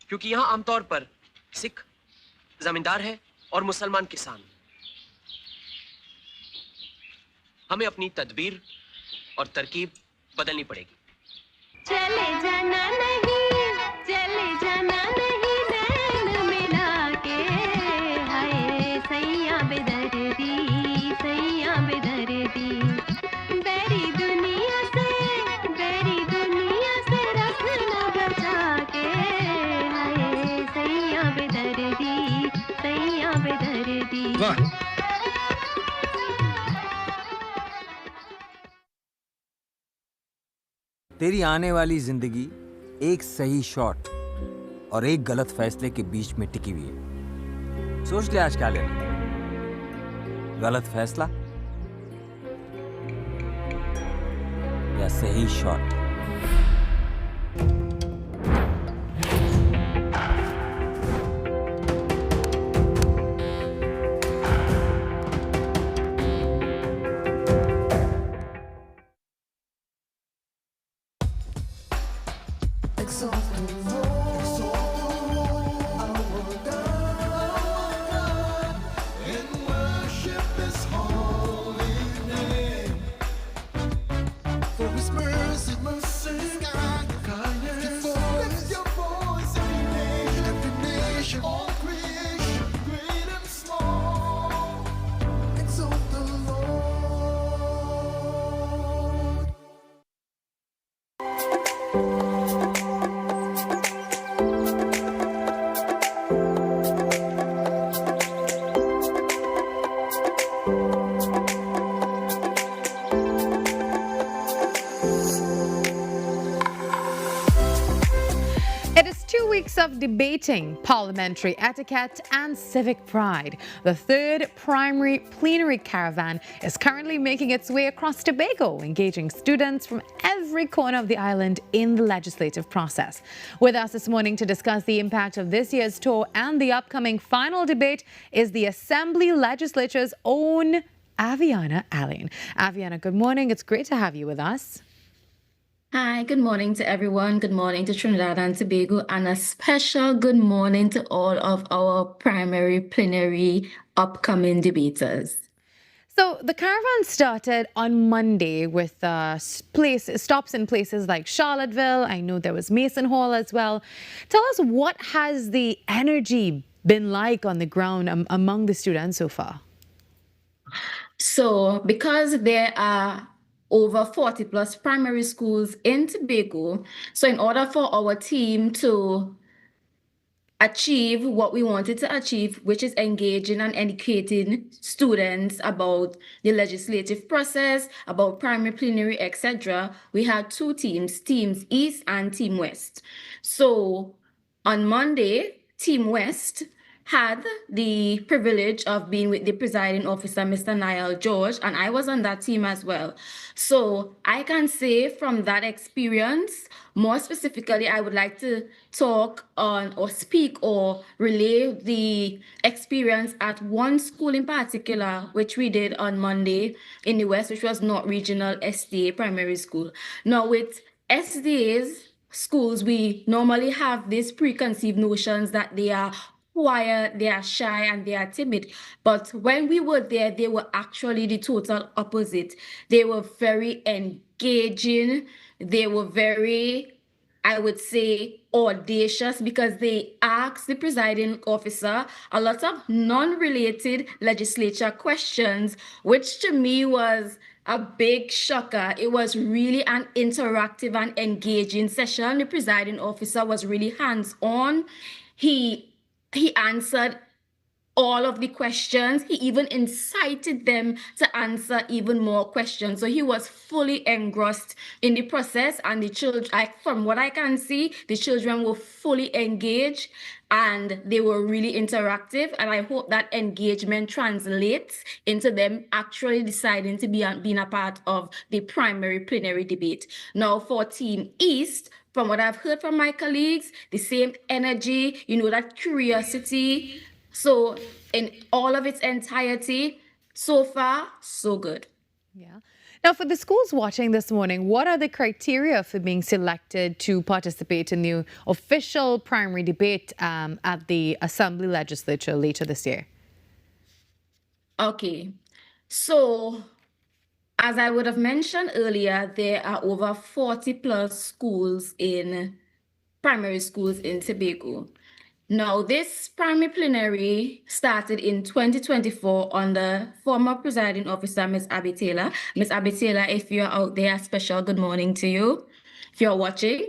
क्योंकि यहां आमतौर पर सिख जमींदार है और मुसलमान किसान। हमें अपनी तदबीर और तरकीब बदलनी पड़ेगी। चले जाना नहीं, चले जाना नहीं, नैन मिला के, हाय सैया बेदर्दी, सैया बेदर्दी, बेरी दुनिया से रख न बचा के, हाय सैया बेदर्दी, सैया बेदर्दी। तेरी आने वाली जिंदगी एक सही शॉट और एक गलत फैसले के बीच में टिकी हुई है। सोच ले आज क्या लेना, गलत फैसला या सही shot. Of debating parliamentary etiquette and civic pride. The third primary plenary caravan is currently making its way across Tobago, engaging students from every corner of the island in the legislative process. With us this morning to discuss the impact of this year's tour and the upcoming final debate is the Assembly Legislature's own Aviana Allen. Aviana, good morning. It's great to have you with us. Hi, good morning to everyone. Good morning to Trinidad and Tobago, and a special good morning to all of our primary plenary upcoming debaters. So the caravan started on Monday with stops in places like Charlottesville. I know there was Mason Hall as well. Tell us, what has the energy been like on the ground among the students so far? So because there are over 40 plus primary schools in Tobago, so in order for our team to achieve what we wanted to achieve, which is engaging and educating students about the legislative process, about primary plenary, etc., we had two teams, Teams East and Team West. So on Monday, Team West had the privilege of being with the presiding officer, Mr. Niall George, and I was on that team as well. So I can say from that experience, more specifically, I would like to talk on or speak or relay the experience at one school in particular, which we did on Monday in the West, which was North Regional SDA Primary School. Now with SDA's schools, we normally have these preconceived notions that they are quiet, they are shy, and they are timid. But when we were there, they were actually the total opposite. They were very engaging. They were very, I would say, audacious, because they asked the presiding officer a lot of non-related legislature questions, which to me was a big shocker. It was really an interactive and engaging session. The presiding officer was really hands-on. He answered all of the questions. He even incited them to answer even more questions. So he was fully engrossed in the process, and the children, from what I can see, the children were fully engaged and they were really interactive. And I hope that engagement translates into them actually deciding to being a part of the primary plenary debate. Now for Team East, from what I've heard from my colleagues, the same energy, that curiosity. So in all of its entirety, so far, so good. Yeah. Now, for the schools watching this morning, what are the criteria for being selected to participate in the official primary debate at the Assembly Legislature later this year? Okay, so as I would have mentioned earlier, there are over 40 plus schools in primary schools in Tobago. Now, this primary plenary started in 2024 under former presiding officer, Ms. Abby Taylor. Ms. Abby Taylor, if you're out there, a special good morning to you. If you're watching,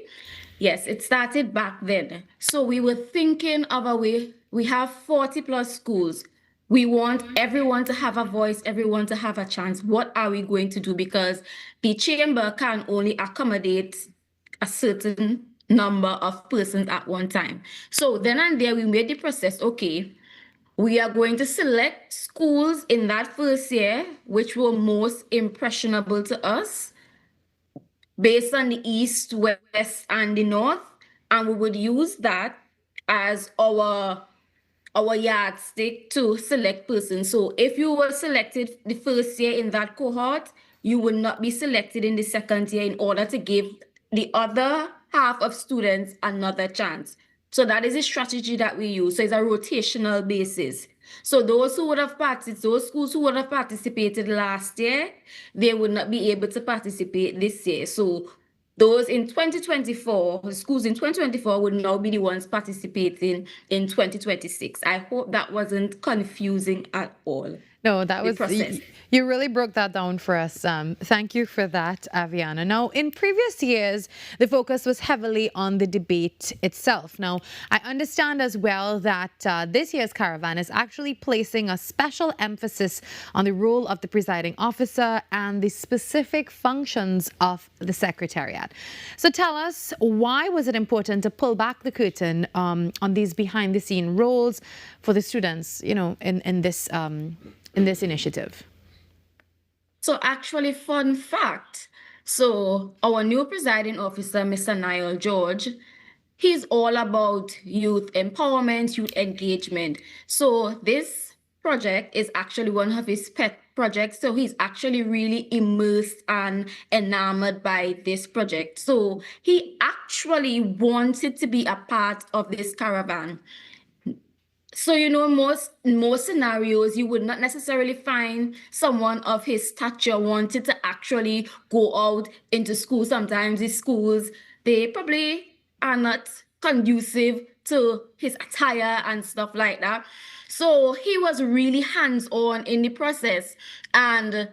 yes, it started back then. So we were thinking of a way, we have 40 plus schools. We want everyone to have a voice, everyone to have a chance. What are we going to do? Because the chamber can only accommodate a certain number of persons at one time. So then and there, we made the process, okay, we are going to select schools in that first year, which were most impressionable to us, based on the east, west, and the north, and we would use that as our yardstick to select persons. So if you were selected the first year in that cohort, you would not be selected in the second year in order to give the other half of students another chance. So that is a strategy that we use. So it's a rotational basis. So those schools who would have participated last year, they would not be able to participate this year. So those in 2024, the schools in 2024 would now be the ones participating in 2026. I hope that wasn't confusing at all. No, that was, you really broke that down for us. Thank you for that, Aviana. Now, in previous years, the focus was heavily on the debate itself. Now, I understand as well that this year's caravan is actually placing a special emphasis on the role of the presiding officer and the specific functions of the secretariat. So tell us, why was it important to pull back the curtain on these behind-the-scene roles for the students, you know, in this initiative? So actually, fun fact. So our new presiding officer, Mr. Niall George, he's all about youth empowerment, youth engagement. So this project is actually one of his pet projects. So he's actually really immersed and enamored by this project. So he actually wanted to be a part of this caravan. So, you know, most scenarios, you would not necessarily find someone of his stature wanted to actually go out into school. Sometimes the schools, they probably are not conducive to his attire and stuff like that. So he was really hands-on in the process. And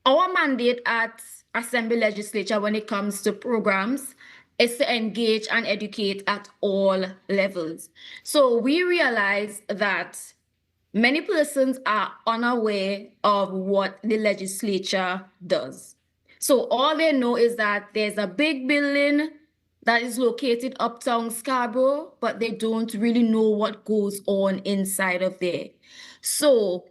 our mandate at Assembly Legislature when it comes to programs is to engage and educate at all levels. So we realize that many persons are unaware of what the legislature does. So all they know is that there's a big building that is located uptown Scarborough, but they don't really know what goes on inside of there. So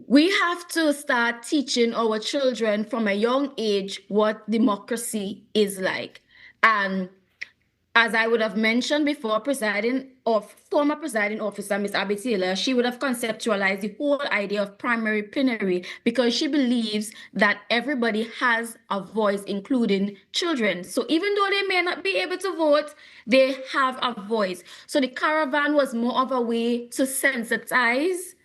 we have to start teaching our children from a young age what democracy is like. And as I would have mentioned before, former presiding officer, Ms. Abby Taylor, she would have conceptualized the whole idea of primary plenary because she believes that everybody has a voice, including children. So even though they may not be able to vote, they have a voice. So the caravan was more of a way to sensitize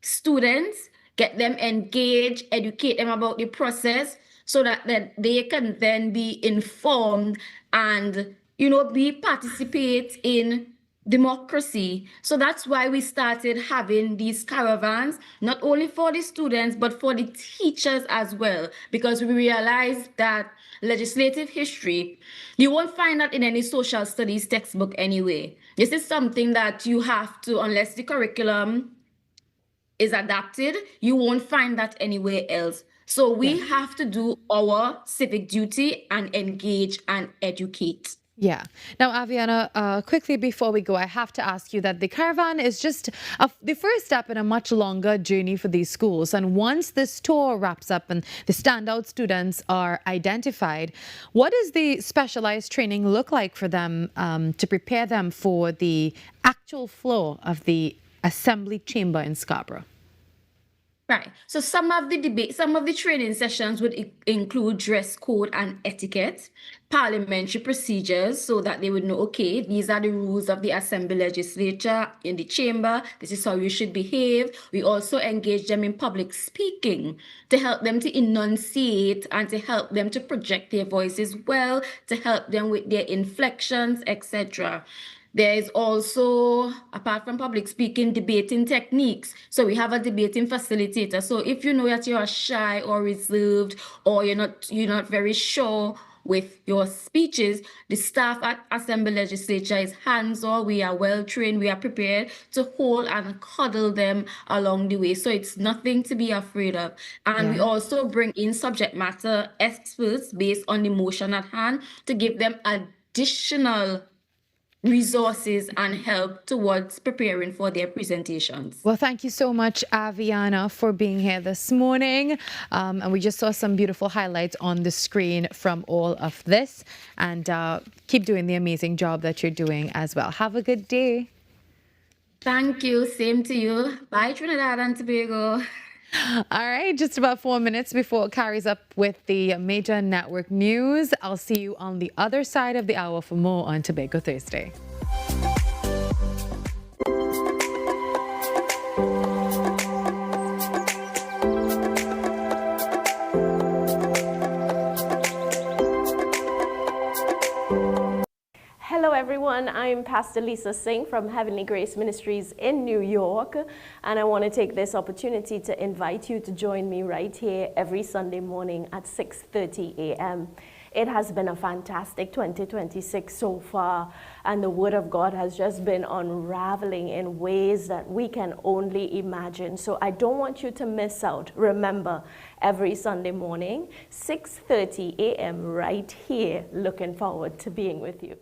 students, get them engaged, educate them about the process so that they can then be informed and, you know, participate in democracy. So that's why we started having these caravans, not only for the students, but for the teachers as well, because we realized that legislative history, you won't find that in any social studies textbook anyway. This is something that you have to, unless the curriculum is adapted, you won't find that anywhere else. So we have to do our civic duty and engage and educate. Yeah. Now, Aviana, quickly before we go, I have to ask you that the caravan is just the first step in a much longer journey for these schools. And once this tour wraps up and the standout students are identified, what does the specialized training look like for them to prepare them for the actual flow of the assembly chamber in Scarborough? Right. So some of the training sessions would include dress code and etiquette, parliamentary procedures, so that they would know, okay, these are the rules of the Assembly Legislature in the chamber. This is how you should behave. We also engage them in public speaking to help them to enunciate and to help them to project their voices well, to help them with their inflections, etc. There is also, apart from public speaking, debating techniques. So we have a debating facilitator. So if you know that you are shy or reserved, or you're not very sure with your speeches, the staff at Assembly Legislature is hands-on. We are well trained. We are prepared to hold and cuddle them along the way. So it's nothing to be afraid of. And we also bring in subject matter experts based on the motion at hand to give them additional resources and help towards preparing for their presentations. Well, thank you so much, Aviana, for being here this morning. And we just saw some beautiful highlights on the screen from all of this. And keep doing the amazing job that you're doing as well. Have a good day. Thank you. Same to you. Bye, Trinidad and Tobago. All right, just about 4 minutes before it carries up with the major network news. I'll see you on the other side of the hour for more on Tobago Thursday. Hello everyone, I'm Pastor Lisa Singh from Heavenly Grace Ministries in New York, and I want to take this opportunity to invite you to join me right here every Sunday morning at 6:30 a.m. It has been a fantastic 2026 so far, and the Word of God has just been unraveling in ways that we can only imagine. So I don't want you to miss out. Remember, every Sunday morning, 6:30 a.m. right here. Looking forward to being with you.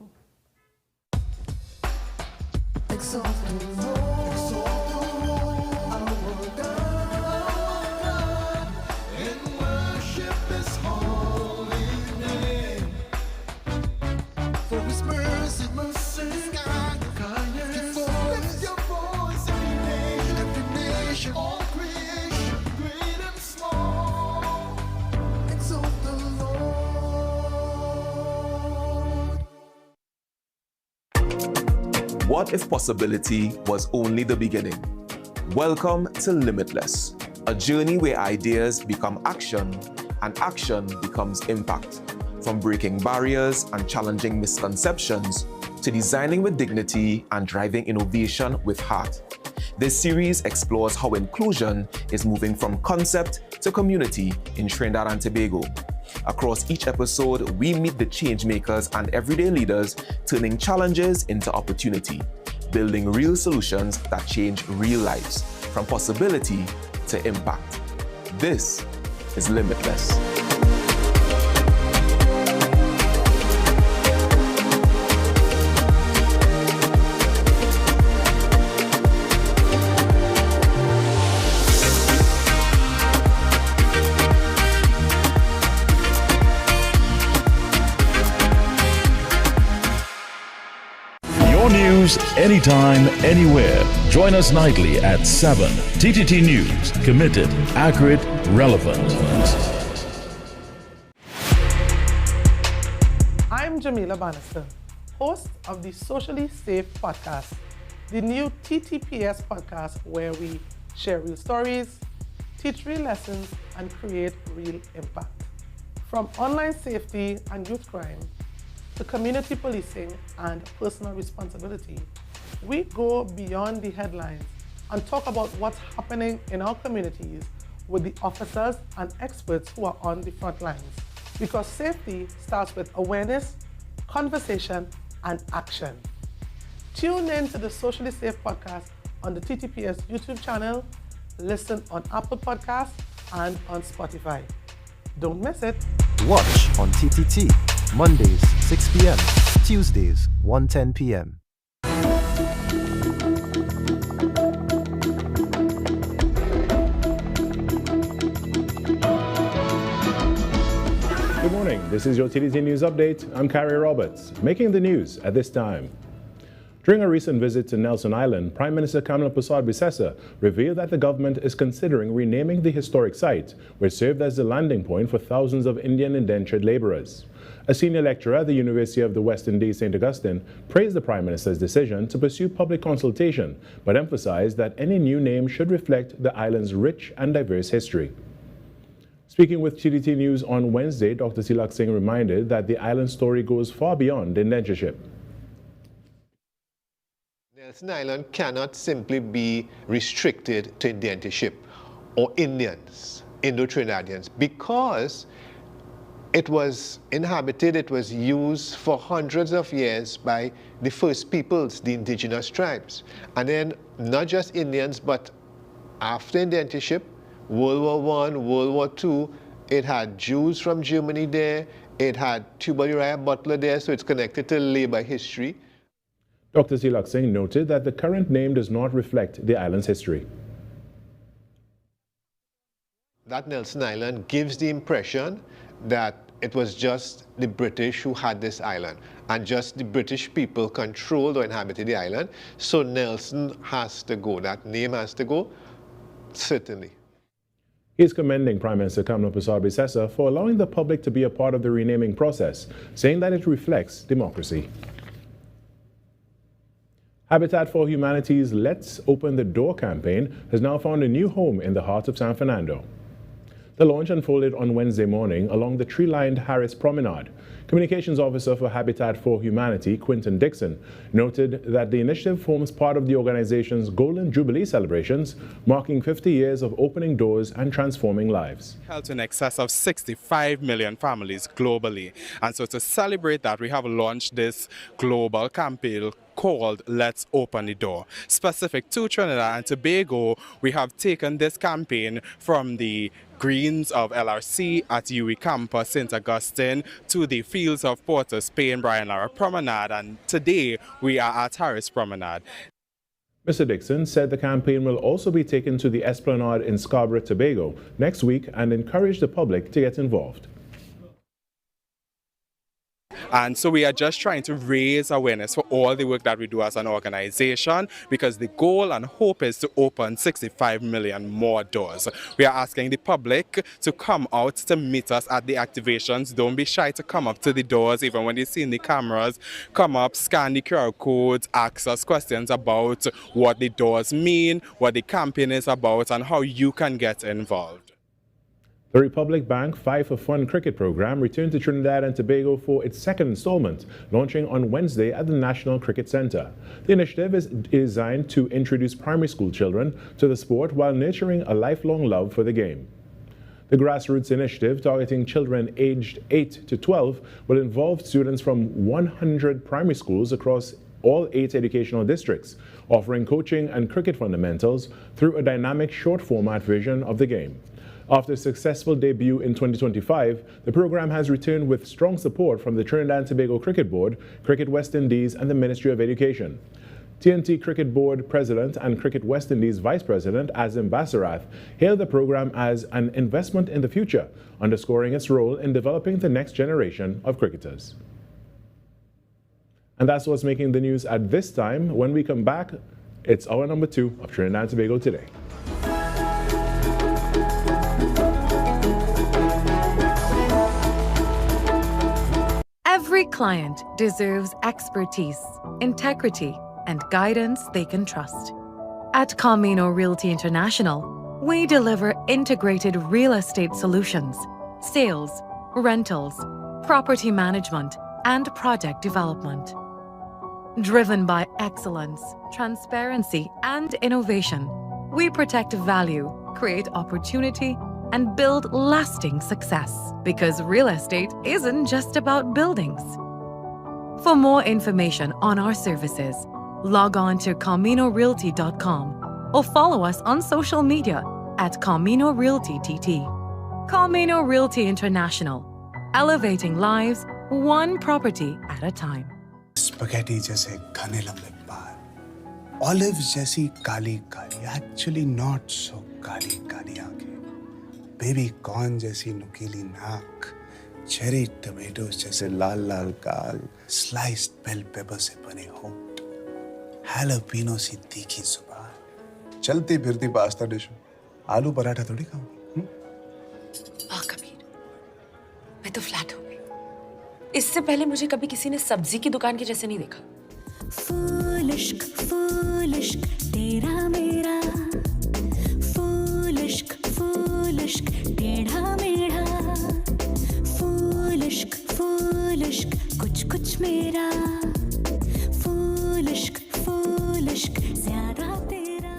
What if possibility was only the beginning? Welcome to Limitless, a journey where ideas become action and action becomes impact. From breaking barriers and challenging misconceptions to designing with dignity and driving innovation with heart. This series explores how inclusion is moving from concept to community in Trinidad and Tobago. Across each episode, we meet the change makers and everyday leaders turning challenges into opportunity, building real solutions that change real lives, from possibility to impact. This is Limitless. News anytime, anywhere. Join us nightly at 7. TTT News. Committed, accurate, relevant. I'm Jamila Bannister, host of the Socially Safe podcast, the new TTPS podcast where we share real stories, teach real lessons, and create real impact. From online safety and youth crime, to community policing and personal responsibility, we go beyond the headlines and talk about what's happening in our communities with the officers and experts who are on the front lines. Because safety starts with awareness, conversation, and action. Tune in to the Socially Safe podcast on the TTPS YouTube channel, listen on Apple Podcasts and on Spotify. Don't miss it. Watch on TTT, Mondays, 6 p.m., Tuesdays, 1:10 p.m. Good morning, this is your TTT News Update. I'm Carrie Roberts, making the news at this time. During a recent visit to Nelson Island, Prime Minister Kamala Persad-Bissessar revealed that the government is considering renaming the historic site, which served as the landing point for thousands of Indian indentured laborers. A senior lecturer at the University of the West Indies, St. Augustine, praised the Prime Minister's decision to pursue public consultation, but emphasized that any new name should reflect the island's rich and diverse history. Speaking with TDT News on Wednesday, Dr. Tilak Singh reminded that the island story goes far beyond indentureship. Nelson Island cannot simply be restricted to indentureship or Indians, Indo-Trinidadians, because it was inhabited, it was used for hundreds of years by the first peoples, the indigenous tribes. And then not just Indians, but after indentureship, World War I, World War II, it had Jews from Germany there, it had Tuba Uriah Butler there, so it's connected to labor history. Dr. Tilak Singh noted that the current name does not reflect the island's history. That Nelson Island gives the impression that it was just the British who had this island, and just the British people controlled or inhabited the island. So Nelson has to go, that name has to go, certainly. He is commending Prime Minister Kamala Persad-Bissessar for allowing the public to be a part of the renaming process, saying that it reflects democracy. Habitat for Humanity's Let's Open the Door campaign has now found a new home in the heart of San Fernando. The launch unfolded on Wednesday morning along the tree-lined Harris Promenade. Communications Officer for Habitat for Humanity, Quinton Dixon, noted that the initiative forms part of the organization's Golden Jubilee celebrations, marking 50 years of opening doors and transforming lives. Held to in excess of 65 million families globally. And so to celebrate that, we have launched this global campaign called Let's Open the Door. Specific to Trinidad and Tobago, we have taken this campaign from the greens of LRC at UWI Campus, St. Augustine, to the fields of Port of Spain, Brian Lara Promenade, and today we are at Harris Promenade. Mr. Dixon said the campaign will also be taken to the Esplanade in Scarborough, Tobago next week and encourage the public to get involved. And so we are just trying to raise awareness for all the work that we do as an organization, because the goal and hope is to open 65 million more doors. We are asking the public to come out to meet us at the activations. Don't be shy to come up to the doors, even when you see the cameras. Come up, scan the QR codes, ask us questions about what the doors mean, what the campaign is about, and how you can get involved. The Republic Bank 5 for Fun cricket program returned to Trinidad and Tobago for its second installment, launching on Wednesday at the National Cricket Centre. The initiative is designed to introduce primary school children to the sport while nurturing a lifelong love for the game. The grassroots initiative, targeting children aged 8 to 12, will involve students from 100 primary schools across all 8 educational districts, offering coaching and cricket fundamentals through a dynamic short-format version of the game. After a successful debut in 2025, the program has returned with strong support from the Trinidad and Tobago Cricket Board, Cricket West Indies, and the Ministry of Education. TNT Cricket Board President and Cricket West Indies Vice President Azim Basarath hailed the program as an investment in the future, underscoring its role in developing the next generation of cricketers. And that's what's making the news at this time. When we come back, it's hour number 2 of Trinidad and Tobago Today. Every client deserves expertise, integrity, and guidance they can trust. At Camino Realty International, we deliver integrated real estate solutions, sales, rentals, property management, and project development. Driven by excellence, transparency, and innovation, we protect value, create opportunity, and build lasting success. Because real estate isn't just about buildings. For more information on our services, log on to CaminoRealty.com or follow us on social media at Camino Realty TT. Camino Realty International, elevating lives one property at a time. Spaghetti जैसे घने लंबे बाल, olives जैसी Kali Kali, actually not so Kali Kali आंखें, baby corn जैसी नुकीली नाक, cherry tomatoes जैसे लाल लाल गाल, sliced bell pepper से बने होंठ, jalapeno सी तीखी जुबान, चलती फिरती पास्ता डिश, आलू पराठा थोड़ी खाऊं। वाह कबीर, मैं तो फ्लैट हो गई। इससे पहले मुझे कभी किसी ने सब्जी की दुकान के जैसे नहीं देखा। फूल इश्क तेरा मेरा, फूल इश्क टेढ़ा मेढ़ा, फूल इश्क कुछ कुछ मेरा, फूल इश्क ज्यादा तेरा।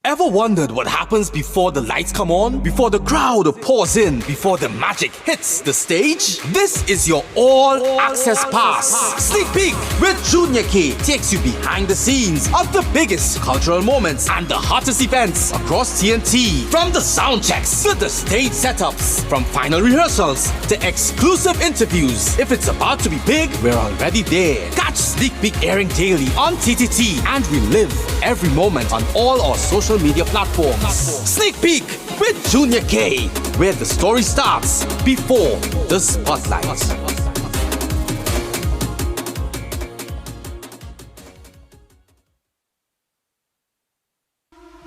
Ever wondered what happens before the lights come on? Before the crowd pours in? Before the magic hits the stage? This is your all-access pass. Sneak Peek with Junior K takes you behind the scenes of the biggest cultural moments and the hottest events across TNT. From the sound checks to the stage setups, from final rehearsals to exclusive interviews. If it's about to be big, we're already there. Catch Sneak Peek airing daily on TTT and relive every moment on all our social media platforms. Sneak Peek with Junior K, where the story starts before the spotlight.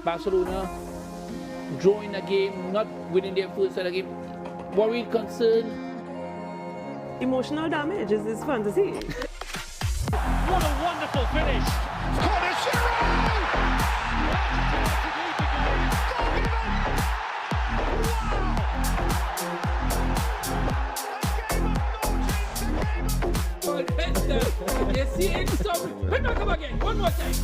Barcelona drawing a game, not winning their first set of game. Worried, concerned. Emotional damage is his fantasy. What a wonderful finish! You see it, stop. Come again, one more time.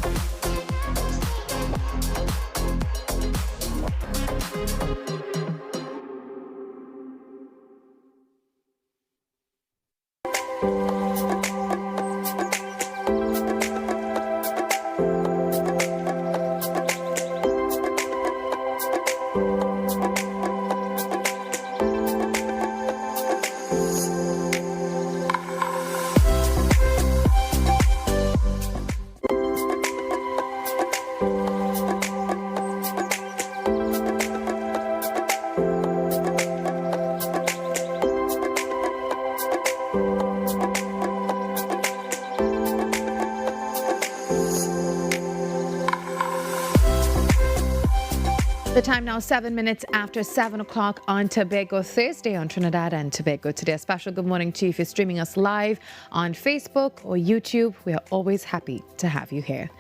The time now 7 minutes after 7 o'clock on Tobago Thursday on Trinidad and Tobago Today. A special good morning to you if you're streaming us live on Facebook or YouTube. We are always happy to have you here.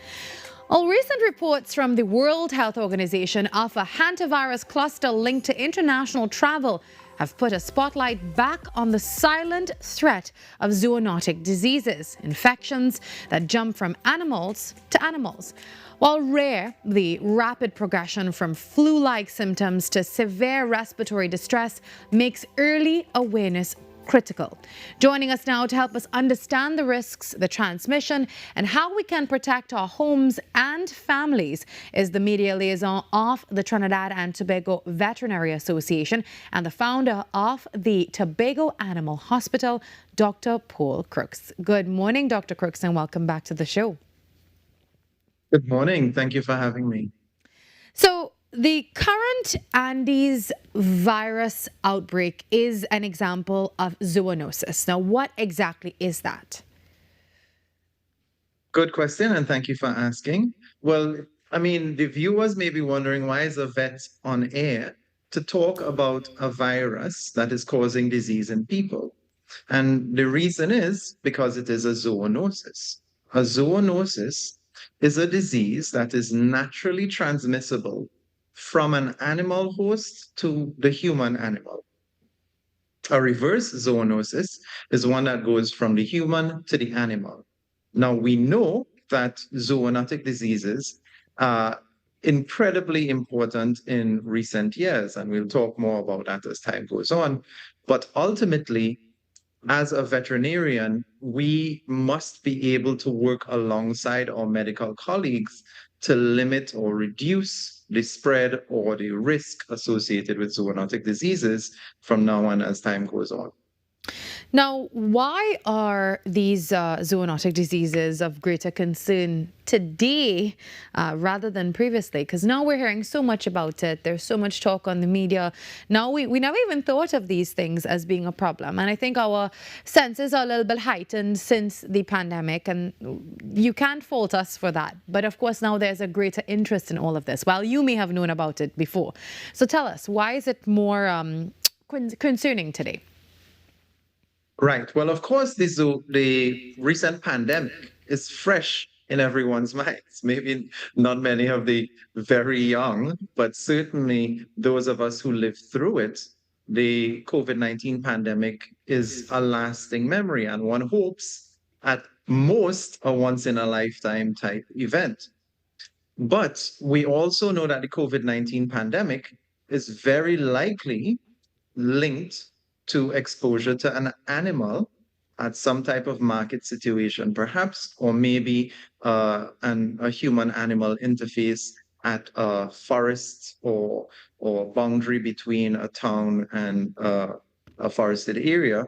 Well, recent reports from the World Health Organization of a hantavirus cluster linked to international travel have put a spotlight back on the silent threat of zoonotic diseases, infections that jump from animals to animals. While rare, the rapid progression from flu-like symptoms to severe respiratory distress makes early awareness critical. Joining us now to help us understand the risks, the transmission, and how we can protect our homes and families is the media liaison of the Trinidad and Tobago Veterinary Association and the founder of the Tobago Animal Hospital, Dr. Paul Crooks. Good morning, Dr. Crooks, and welcome back to the show. Good morning. Thank you for having me. So, the current Andes virus outbreak is an example of zoonosis. Now, what exactly is that? Good question, and thank you for asking. Well, I mean, the viewers may be wondering, why is a vet on air to talk about a virus that is causing disease in people? And the reason is because it is a zoonosis. A zoonosis is a disease that is naturally transmissible from an animal host to the human animal. A reverse zoonosis is one that goes from the human to the animal. Now, we know that zoonotic diseases are incredibly important in recent years, and we'll talk more about that as time goes on. But ultimately, as a veterinarian, we must be able to work alongside our medical colleagues to limit or reduce the spread or the risk associated with zoonotic diseases from now on as time goes on. Now, why are these zoonotic diseases of greater concern today rather than previously? Because now we're hearing so much about it. There's so much talk on the media. Now we never even thought of these things as being a problem. And I think our senses are a little bit heightened since the pandemic, and you can't fault us for that. But of course, now there's a greater interest in all of this, while you may have known about it before. So tell us, why is it more concerning today? Right. Well, of course, the recent pandemic is fresh in everyone's minds. Maybe not many of the very young, but certainly those of us who lived through it. The COVID-19 pandemic is a lasting memory, and one hopes at most a once in a lifetime type event. But we also know that the COVID-19 pandemic is very likely linked to exposure to an animal at some type of market situation, perhaps, or maybe a human-animal interface at a forest or boundary between a town and a forested area.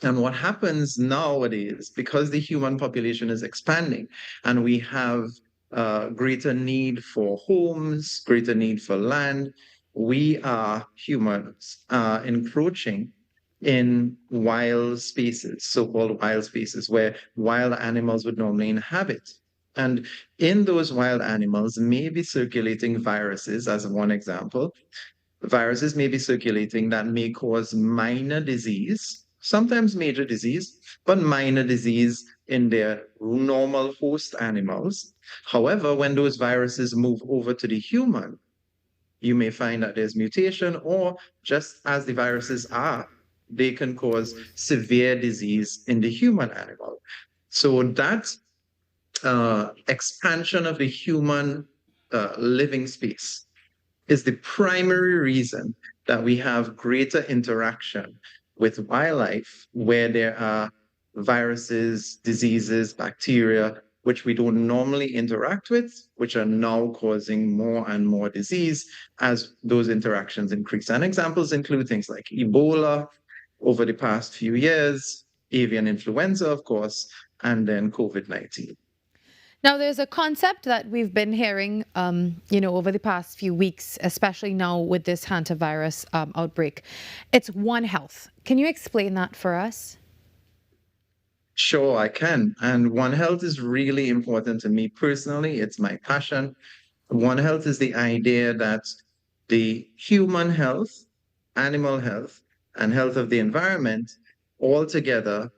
And what happens nowadays, because the human population is expanding and we have greater need for homes, greater need for land, we are humans encroaching in wild spaces, so-called wild spaces, where wild animals would normally inhabit. And in those wild animals may be circulating viruses, as one example. Viruses may be circulating that may cause minor disease, sometimes major disease, but minor disease in their normal host animals. However, when those viruses move over to the human, you may find that there's mutation, or just as the viruses are, they can cause severe disease in the human animal. So that expansion of the human living space is the primary reason that we have greater interaction with wildlife where there are viruses, diseases, bacteria, which we don't normally interact with, which are now causing more and more disease as those interactions increase. And examples include things like Ebola over the past few years, avian influenza, of course, and then COVID-19. Now, there's a concept that we've been hearing, over the past few weeks, especially now with this hantavirus outbreak. It's One Health. Can you explain that for us? Sure, I can. And One Health is really important to me personally. It's my passion. One Health is the idea that the human health, animal health, and health of the environment all together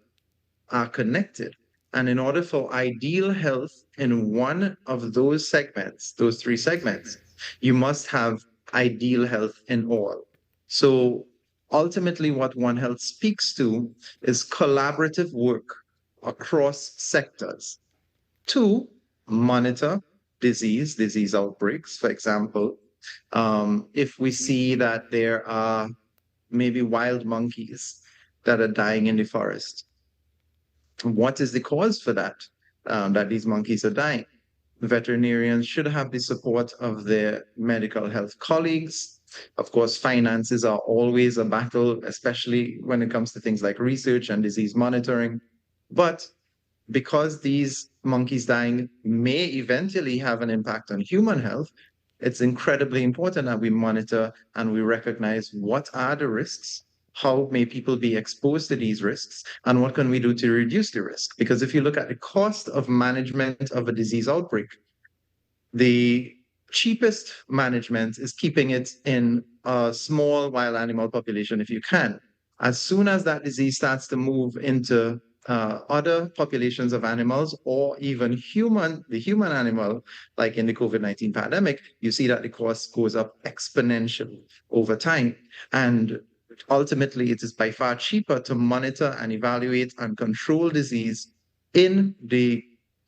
are connected. And in order for ideal health in one of those segments, those three segments, you must have ideal health in all. So ultimately, what One Health speaks to is collaborative work across sectors to monitor disease outbreaks. For example, if we see that there are maybe wild monkeys that are dying in the forest, what is the cause for that, that these monkeys are dying? Veterinarians should have the support of their medical health colleagues. Of course, finances are always a battle, especially when it comes to things like research and disease monitoring. But because these monkeys dying may eventually have an impact on human health, it's incredibly important that we monitor and we recognize what are the risks, how may people be exposed to these risks, and what can we do to reduce the risk? Because if you look at the cost of management of a disease outbreak, the cheapest management is keeping it in a small wild animal population if you can. As soon as that disease starts to move into other populations of animals or even the human animal, like in the COVID-19 pandemic, you see that the cost goes up exponentially over time. And ultimately, it is by far cheaper to monitor and evaluate and control disease in the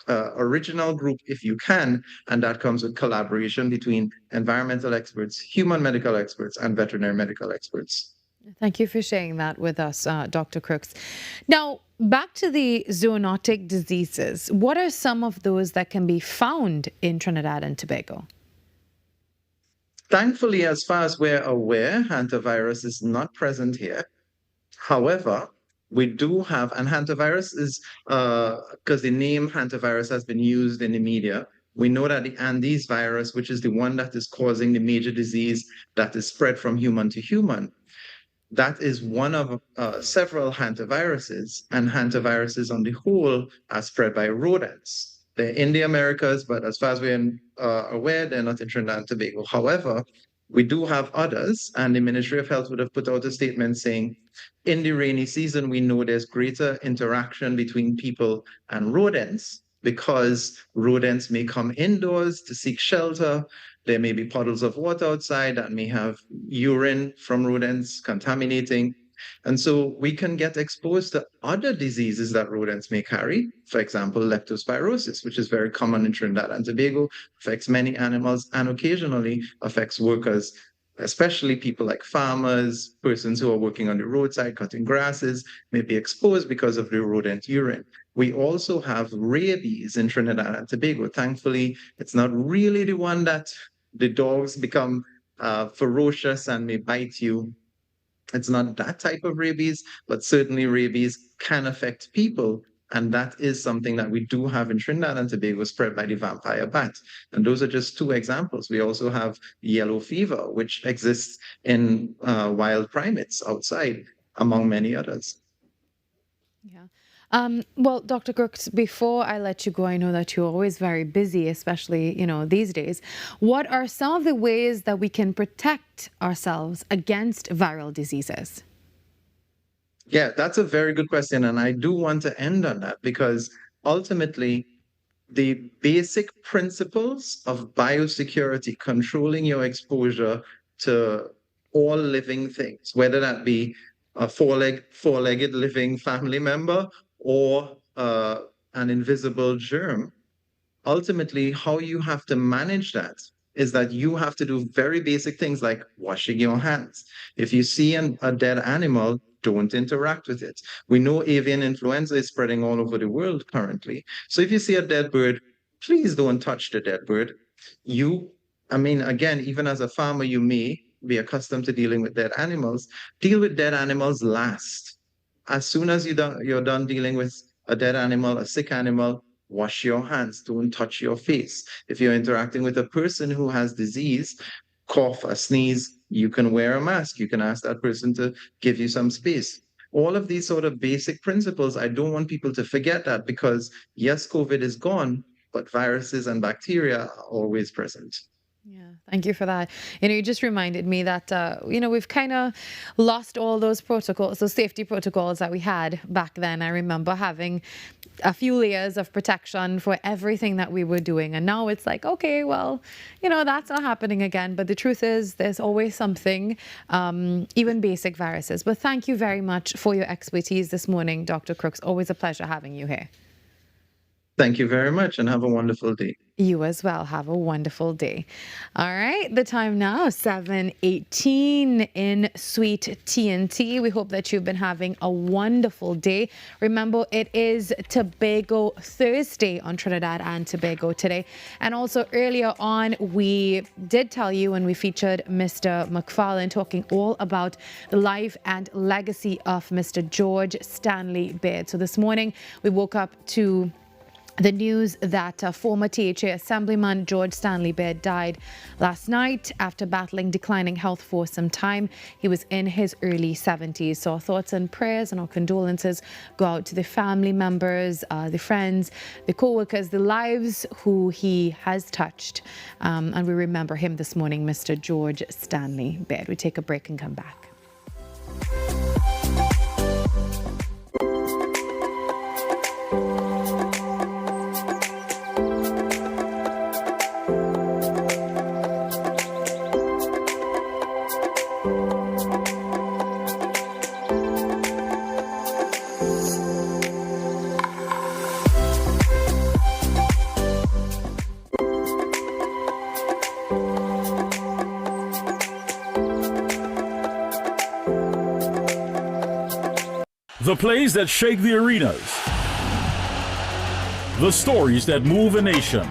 original group if you can, and that comes with collaboration between environmental experts, human medical experts, and veterinary medical experts. Thank you for sharing that with us, Dr. Crooks. Now, back to the zoonotic diseases. What are some of those that can be found in Trinidad and Tobago? Thankfully, as far as we're aware, hantavirus is not present here. However, We do have, and hantavirus is, because the name hantavirus has been used in the media, we know that the Andes virus, which is the one that is causing the major disease that is spread from human to human, that is one of several hantaviruses, and hantaviruses on the whole are spread by rodents. They're in the Americas, but as far as we're aware, they're not in Trinidad and Tobago. However, we do have others, and the Ministry of Health would have put out a statement saying, in the rainy season, we know there's greater interaction between people and rodents because rodents may come indoors to seek shelter. There may be puddles of water outside that may have urine from rodents contaminating. And so we can get exposed to other diseases that rodents may carry. For example, leptospirosis, which is very common in Trinidad and Tobago, affects many animals and occasionally affects workers, especially people like farmers, persons who are working on the roadside, cutting grasses, may be exposed because of the rodent urine. We also have rabies in Trinidad and Tobago. Thankfully, it's not really the one that the dogs become ferocious and may bite you. It's not that type of rabies, but certainly rabies can affect people. And that is something that we do have in Trinidad and Tobago, spread by the vampire bat. And those are just two examples. We also have yellow fever, which exists in wild primates outside, among many others. Well, Dr. Crooks, before I let you go, I know that you're always very busy, especially, these days. What are some of the ways that we can protect ourselves against viral diseases? Yeah, that's a very good question. And I do want to end on that because ultimately, the basic principles of biosecurity, controlling your exposure to all living things, whether that be a four-legged living family member or an invisible germ, ultimately, how you have to manage that is that you have to do very basic things like washing your hands. If you see a dead animal, don't interact with it. We know avian influenza is spreading all over the world currently. So if you see a dead bird, please don't touch the dead bird. Again, even as a farmer, you may be accustomed to dealing with dead animals. Deal with dead animals last. As soon as you're done dealing with a dead animal, a sick animal, wash your hands. Don't touch your face. If you're interacting with a person who has disease, cough, a sneeze, you can wear a mask. You can ask that person to give you some space. All of these sort of basic principles, I don't want people to forget that because, yes, COVID is gone, but viruses and bacteria are always present. Yeah, thank you for that. You just reminded me that, we've kind of lost all those protocols, those safety protocols that we had back then. I remember having a few layers of protection for everything that we were doing. And now it's like, okay, well, that's not happening again. But the truth is there's always something, even basic viruses. But thank you very much for your expertise this morning, Dr. Crooks. Always a pleasure having you here. Thank you very much and have a wonderful day. You as well. Have a wonderful day. All right. The time now, 7:18 in Sweet TNT. We hope that you've been having a wonderful day. Remember, it is Tobago Thursday on Trinidad and Tobago today. And also earlier on, we did tell you when we featured Mr. McFarlane talking all about the life and legacy of Mr. George Stanley Baird. So this morning, we woke up to the news that former THA Assemblyman George Stanley Baird died last night after battling declining health for some time. He was in his early 70s. So our thoughts and prayers and our condolences go out to the family members, the friends, the co-workers, the lives who he has touched. And we remember him this morning, Mr. George Stanley Baird. We take a break and come back. The plays that shake the arenas. The stories that move a nation.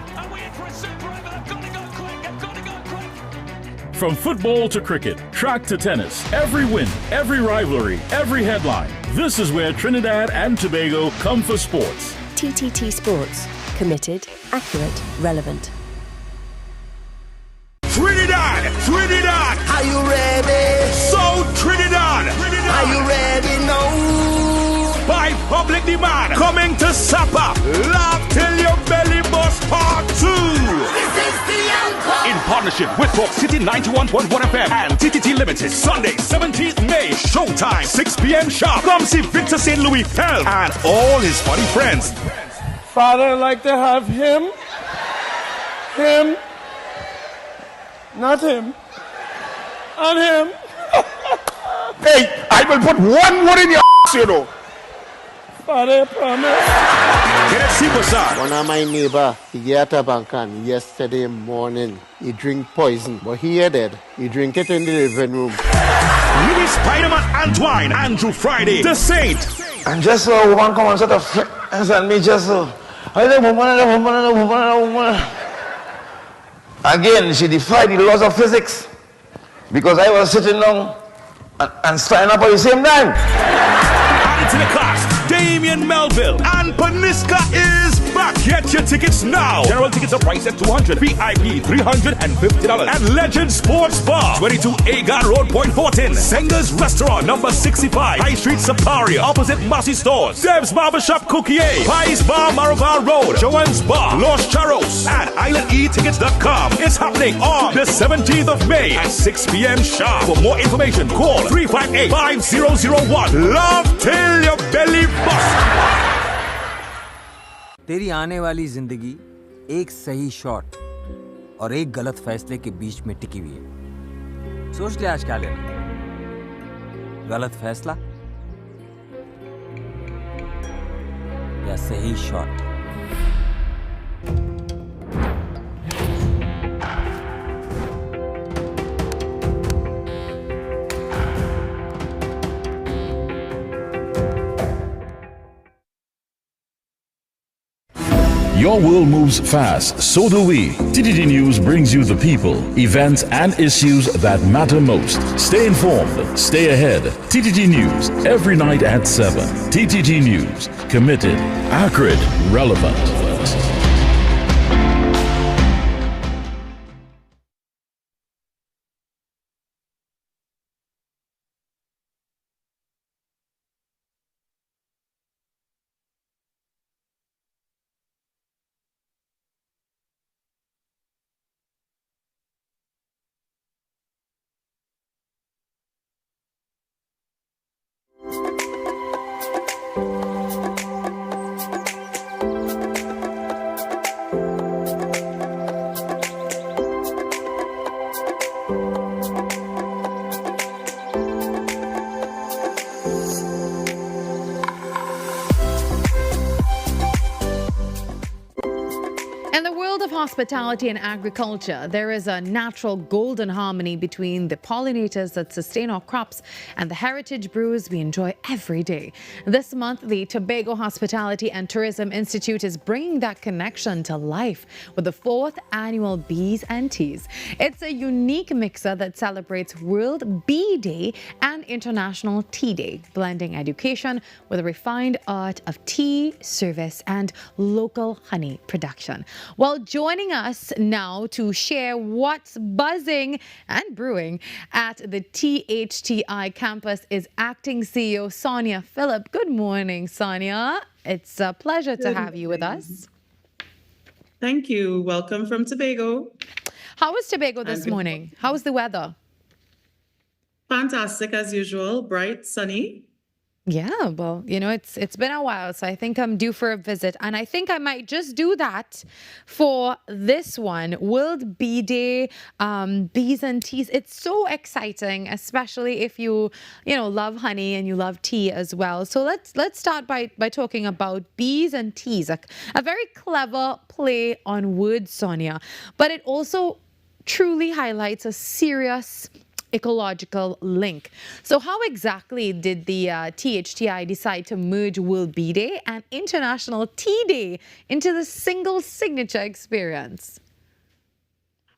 From football to cricket, track to tennis, every win, every rivalry, every headline. This is where Trinidad and Tobago come for sports. TTT Sports. Committed, accurate, relevant. Trinidad! Trinidad! Are you ready? South Trinidad! Are you ready now? By public demand, coming to Sapa, laugh till your belly bust part 2. This is the encore! In partnership with Talk City 91.1 FM and TTT Limited, Sunday, 17th May, showtime, 6 p.m. sharp. Come see Victor St. Louis Pell and all his funny friends. Father, I'd like to have him, not him, and him. Hey, I will put one word in your you know. Father, promise. Get it, super sir. One of my neighbor, he get a bankan yesterday morning. He drink poison, but he dead. He drink it in the living room. Louis Spider-Man Antoine, Andrew Friday, The Saint. And just so a woman come and sort of and me just so. Again, she defied the laws of physics because I was sitting down and standing up at the same time. Added to the cast, Damian Melville and Paniska is back. Get your tickets now. General tickets are priced at $200, VIP $350, and Legend Sports Bar, 22 Agar Road, Point Fortin. Senga's Restaurant, number 65, High Street, Saparia, opposite Massey Stores. Deb's Barbershop, Cookier, Pies Bar, Maraval Road, Joanne's Bar, Los Charros, and IslandEtickets.com. It's happening on the 17th of May at 6 p.m. sharp. For more information, call 358-5001. Love till your belly busts. तेरी आने वाली जिंदगी एक सही shot और एक गलत फैसले के बीच में टिकी हुई है। सोच ले आज क्या लेना, गलत फैसला या सही shot. Your world moves fast, so do we. TTT News brings you the people, events, and issues that matter most. Stay informed, stay ahead. TTT News, every night at 7. TTT News, committed, accurate, relevant. Hospitality and agriculture, there is a natural golden harmony between the pollinators that sustain our crops and the heritage brews we enjoy every day. This month, the Tobago Hospitality and Tourism Institute is bringing that connection to life with the 4th annual Bees and Teas. It's a unique mixer that celebrates World Bee Day and International Tea Day, blending education with a refined art of tea, service, and local honey production. Well, joining us now to share what's buzzing and brewing at the THTI campus is Acting CEO Sonia Phillip. Good morning, Sonia. It's a pleasure to have you with us. Thank you. Welcome from Tobago. How was Tobago this morning? How was the weather? Fantastic as usual, bright, sunny. Yeah, well, you know, it's been a while, so I think I'm due for a visit. And I think I might just do that for this one, World Bee Day, Bees and Teas. It's so exciting, especially if you love honey and you love tea as well. So let's start by talking about bees and teas, a very clever play on words, Sonia. But it also truly highlights a serious ecological link. So how exactly did the THTI decide to merge World Bee Day and International Tea Day into the single signature experience?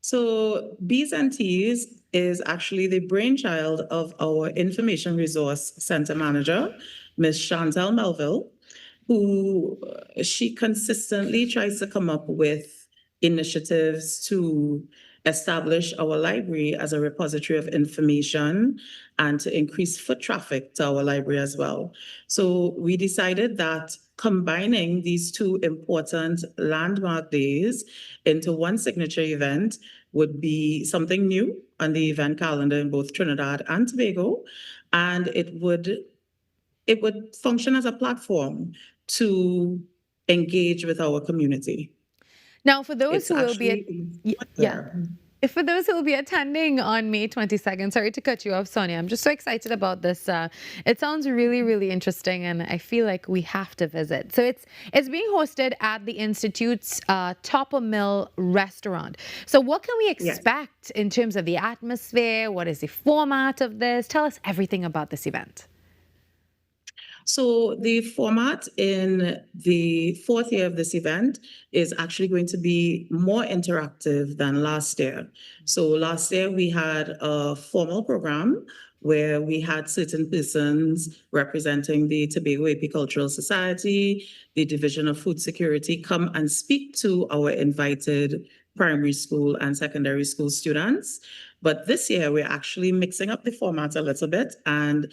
So Bees and Teas is actually the brainchild of our Information Resource Center manager, Miss Chantal Melville, who she consistently tries to come up with initiatives to establish our library as a repository of information and to increase foot traffic to our library as well. So we decided that combining these two important landmark days into one signature event would be something new on the event calendar in both Trinidad and Tobago, and it would function as a platform to engage with our community. Now, for those It's who will be for those who will be attending on May 22nd, sorry to cut you off, Sonia. I'm just so excited about this. It sounds really, really interesting, and I feel like we have to visit. So it's being hosted at the Institute's Topper Mill restaurant. So what can we expect in terms of the atmosphere? What is the format of this? Tell us everything about this event. So the format in the fourth year of this event is actually going to be more interactive than last year. So last year we had a formal program where we had certain persons representing the Tobago Apicultural Society, the Division of Food Security, come and speak to our invited primary school and secondary school students. But this year we're actually mixing up the format a little bit, and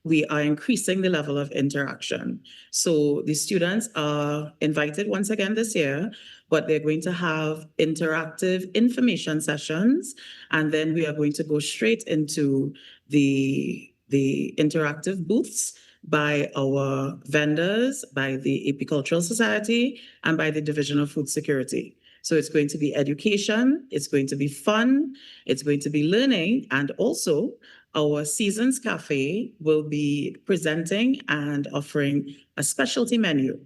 we are increasing the level of interaction. So the students are invited once again this year, but they're going to have interactive information sessions, and then we are going to go straight into the interactive booths by our vendors, by the Apicultural Society, and by the Division of Food Security. So it's going to be education, it's going to be fun, it's going to be learning, and also our Seasons Cafe will be presenting and offering a specialty menu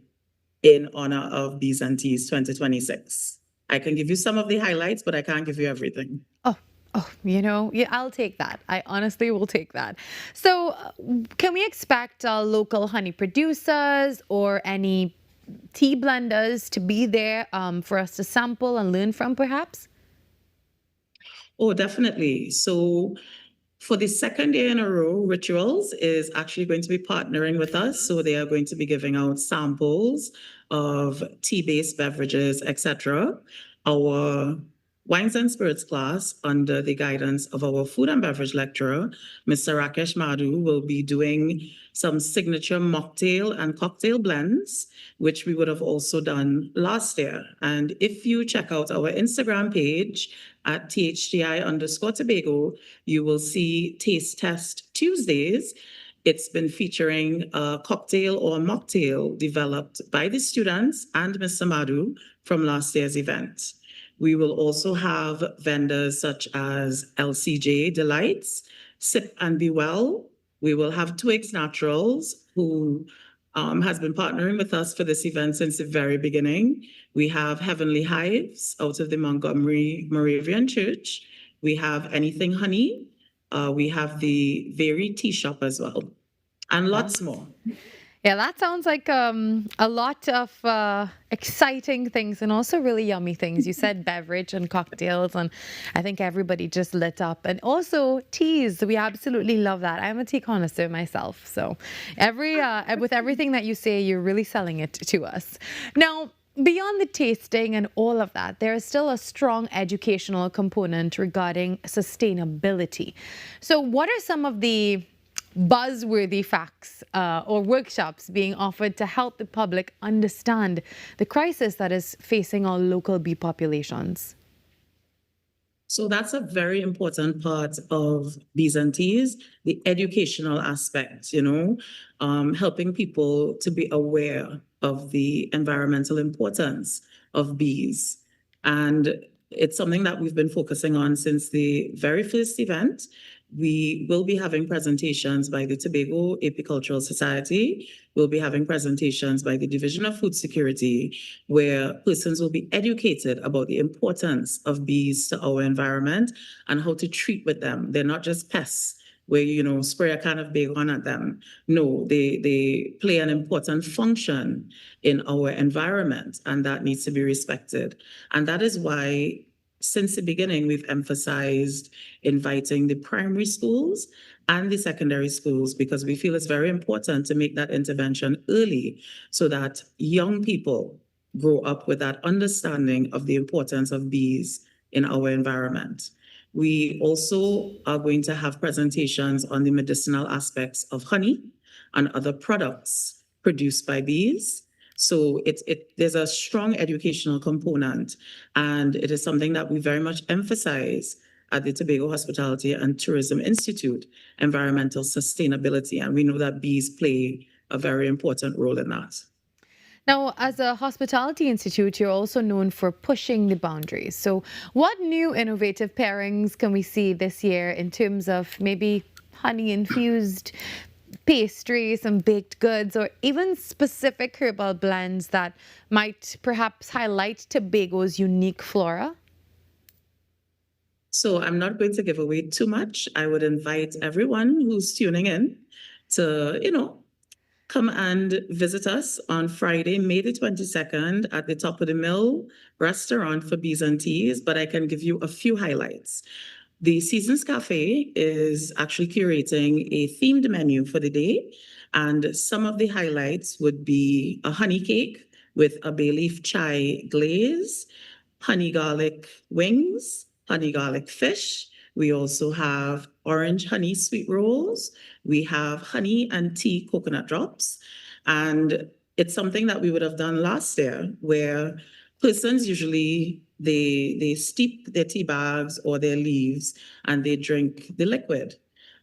in honor of Bees and Teas 2026. I can give you some of the highlights, but I can't give you everything. Oh, yeah, I'll take that. I honestly will take that. So can we expect local honey producers or any tea blenders to be there for us to sample and learn from, perhaps? Oh, definitely. So for the second year in a row, Rituals is actually going to be partnering with us. So they are going to be giving out samples of tea-based beverages, etc. Our wines and spirits class, under the guidance of our food and beverage lecturer, Mr. Rakesh Madhu, will be doing some signature mocktail and cocktail blends, which we would have also done last year. And if you check out our Instagram page at THTI_Tobago, you will see Taste Test Tuesdays. It's been featuring a cocktail or mocktail developed by the students and Mr. Madhu from last year's event. We will also have vendors such as LCJ Delights, Sip and Be Well. We will have Twigs Naturals, who has been partnering with us for this event since the very beginning. We have Heavenly Hives out of the Montgomery Moravian Church. We have Anything Honey. We have the Very Tea Shop as well, and lots more. Yeah, that sounds like a lot of exciting things and also really yummy things. You said beverage and cocktails, and I think everybody just lit up. And also teas, we absolutely love that. I'm a tea connoisseur myself, so with everything that you say, you're really selling it to us. Now, beyond the tasting and all of that, there is still a strong educational component regarding sustainability. So what are some of the buzzworthy facts or workshops being offered to help the public understand the crisis that is facing our local bee populations? So that's a very important part of Bees and Teas, the educational aspect, helping people to be aware of the environmental importance of bees. And it's something that we've been focusing on since the very first event. We will be having presentations by the Tobago Apicultural Society. We'll be having presentations by the Division of Food Security, where persons will be educated about the importance of bees to our environment and how to treat with them. They're not just pests where you spray a can of Baygon at them. No, they play an important function in our environment, and that needs to be respected. And that is why since the beginning, we've emphasized inviting the primary schools and the secondary schools because we feel it's very important to make that intervention early so that young people grow up with that understanding of the importance of bees in our environment. We also are going to have presentations on the medicinal aspects of honey and other products produced by bees. So there's a strong educational component, and it is something that we very much emphasize at the Tobago Hospitality and Tourism Institute, environmental sustainability, and we know that bees play a very important role in that. Now, as a hospitality institute, you're also known for pushing the boundaries. So what new innovative pairings can we see this year in terms of maybe honey-infused pastries, some baked goods, or even specific herbal blends that might perhaps highlight Tobago's unique flora? So I'm not going to give away too much. I would invite everyone who's tuning in to, come and visit us on Friday, May the 22nd at the Top of the Mill restaurant for Bees and Teas, but I can give you a few highlights. The Seasons Cafe is actually curating a themed menu for the day, and some of the highlights would be a honey cake with a bay leaf chai glaze, honey garlic wings, honey garlic fish. We also have orange honey sweet rolls. We have honey and tea coconut drops. And it's something that we would have done last year where persons usually they steep their tea bags or their leaves and they drink the liquid.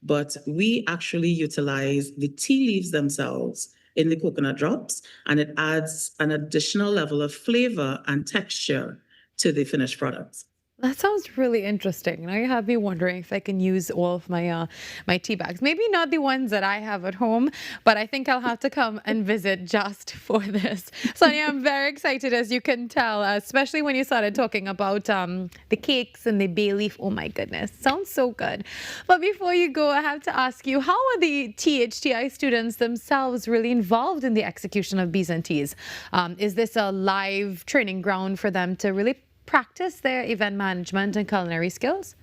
But we actually utilize the tea leaves themselves in the coconut drops, and it adds an additional level of flavor and texture to the finished products. That sounds really interesting. Now you have me wondering if I can use all of my my tea bags. Maybe not the ones that I have at home, but I think I'll have to come and visit just for this. Sonia, I'm very excited, as you can tell, especially when you started talking about the cakes and the bay leaf. Oh my goodness, sounds so good. But before you go, I have to ask you, how are the THTI students themselves really involved in the execution of Bees and Teas? Is this a live training ground for them to really practice their event management and culinary skills?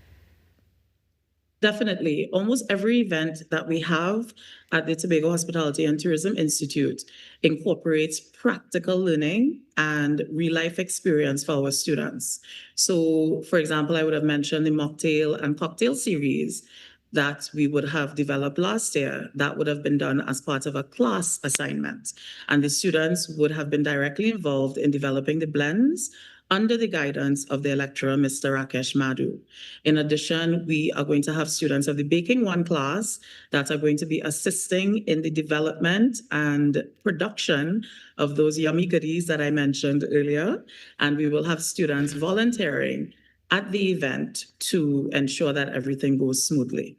Definitely. Almost every event that we have at the Tobago Hospitality and Tourism Institute incorporates practical learning and real-life experience for our students. So, for example, I would have mentioned the mocktail and cocktail series that we would have developed last year. That would have been done as part of a class assignment. And the students would have been directly involved in developing the blends under the guidance of their lecturer, Mr. Rakesh Madhu. In addition, we are going to have students of the Baking 1 class that are going to be assisting in the development and production of those yummy goodies that I mentioned earlier. And we will have students volunteering at the event to ensure that everything goes smoothly.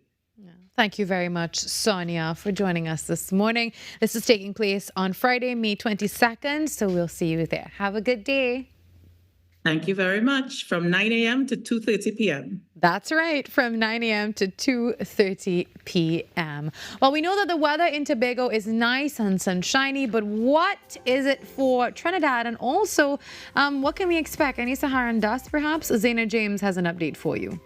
Thank you very much, Sonia, for joining us this morning. This is taking place on Friday, May 22nd, so we'll see you there. Have a good day. Thank you very much. From 9 a.m. to 2:30 p.m. That's right, from 9 a.m. to 2:30 p.m. Well, we know that the weather in Tobago is nice and sunshiny, but what is it for Trinidad? And also, what can we expect? Any Saharan dust, perhaps? Zaina James has an update for you.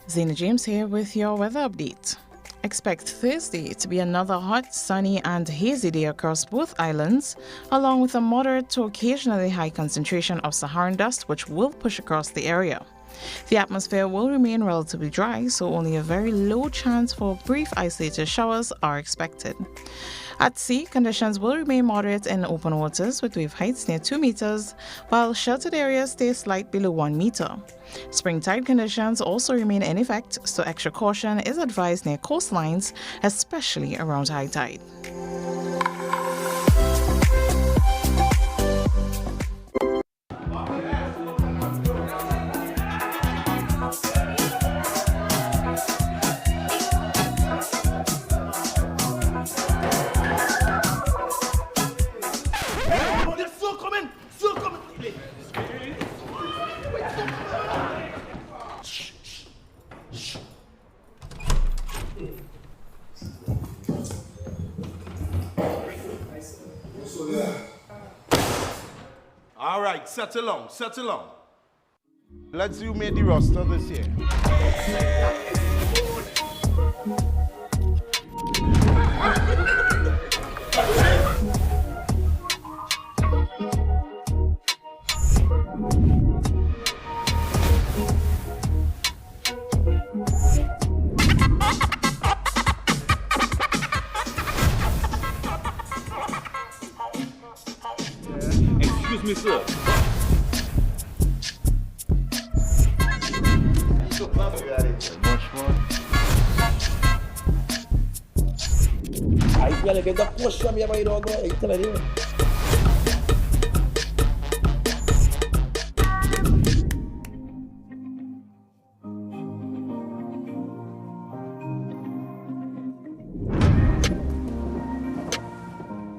Zaina James here with your weather update. Expect Thursday to be another hot, sunny and hazy day across both islands, along with a moderate to occasionally high concentration of Saharan dust which will push across the area. The atmosphere will remain relatively dry, so only a very low chance for brief isolated showers are expected. At sea, conditions will remain moderate in open waters with wave heights near 2 meters, while sheltered areas stay slight below 1 meter. Spring tide conditions also remain in effect, so extra caution is advised near coastlines, especially around high tide. All right, settle on. Let's see who made the roster this year. Excuse me, sir. Aí ela quer dar poxa minha mãe logo aí, tá vendo?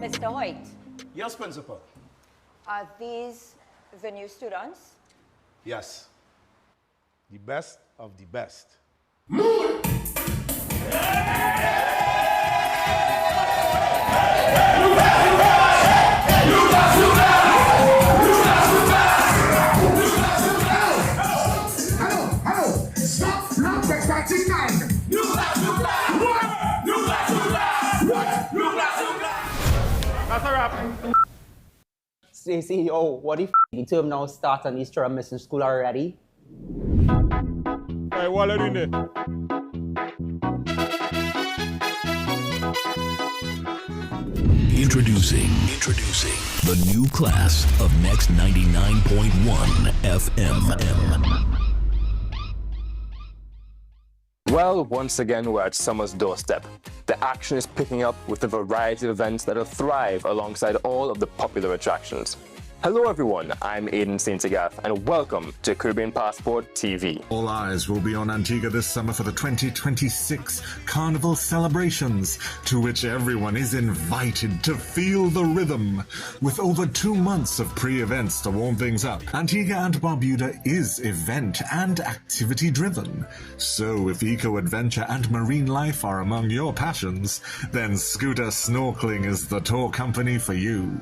Mr. Hoyt, Yes, Principal. are these the new students? Yes. The best of the best. Hello, stop, now we're starting now. New class, what? New class, what? New class. That's a wrap. Say, CEO, what if the term now start and these children missing school already? Hey, what are you doing there? Introducing the new class of Next 99.1 FM. Well, once again, we're at summer's doorstep. The action is picking up with a variety of events that'll thrive alongside all of the popular attractions. Hello everyone, I'm Aidan St. Agath, and welcome to Caribbean Passport TV. All eyes will be on Antigua this summer for the 2026 Carnival celebrations, to which everyone is invited to feel the rhythm. With over 2 months of pre-events to warm things up, Antigua and Barbuda is event and activity driven. So if eco-adventure and marine life are among your passions, then Scooter Snorkeling is the tour company for you.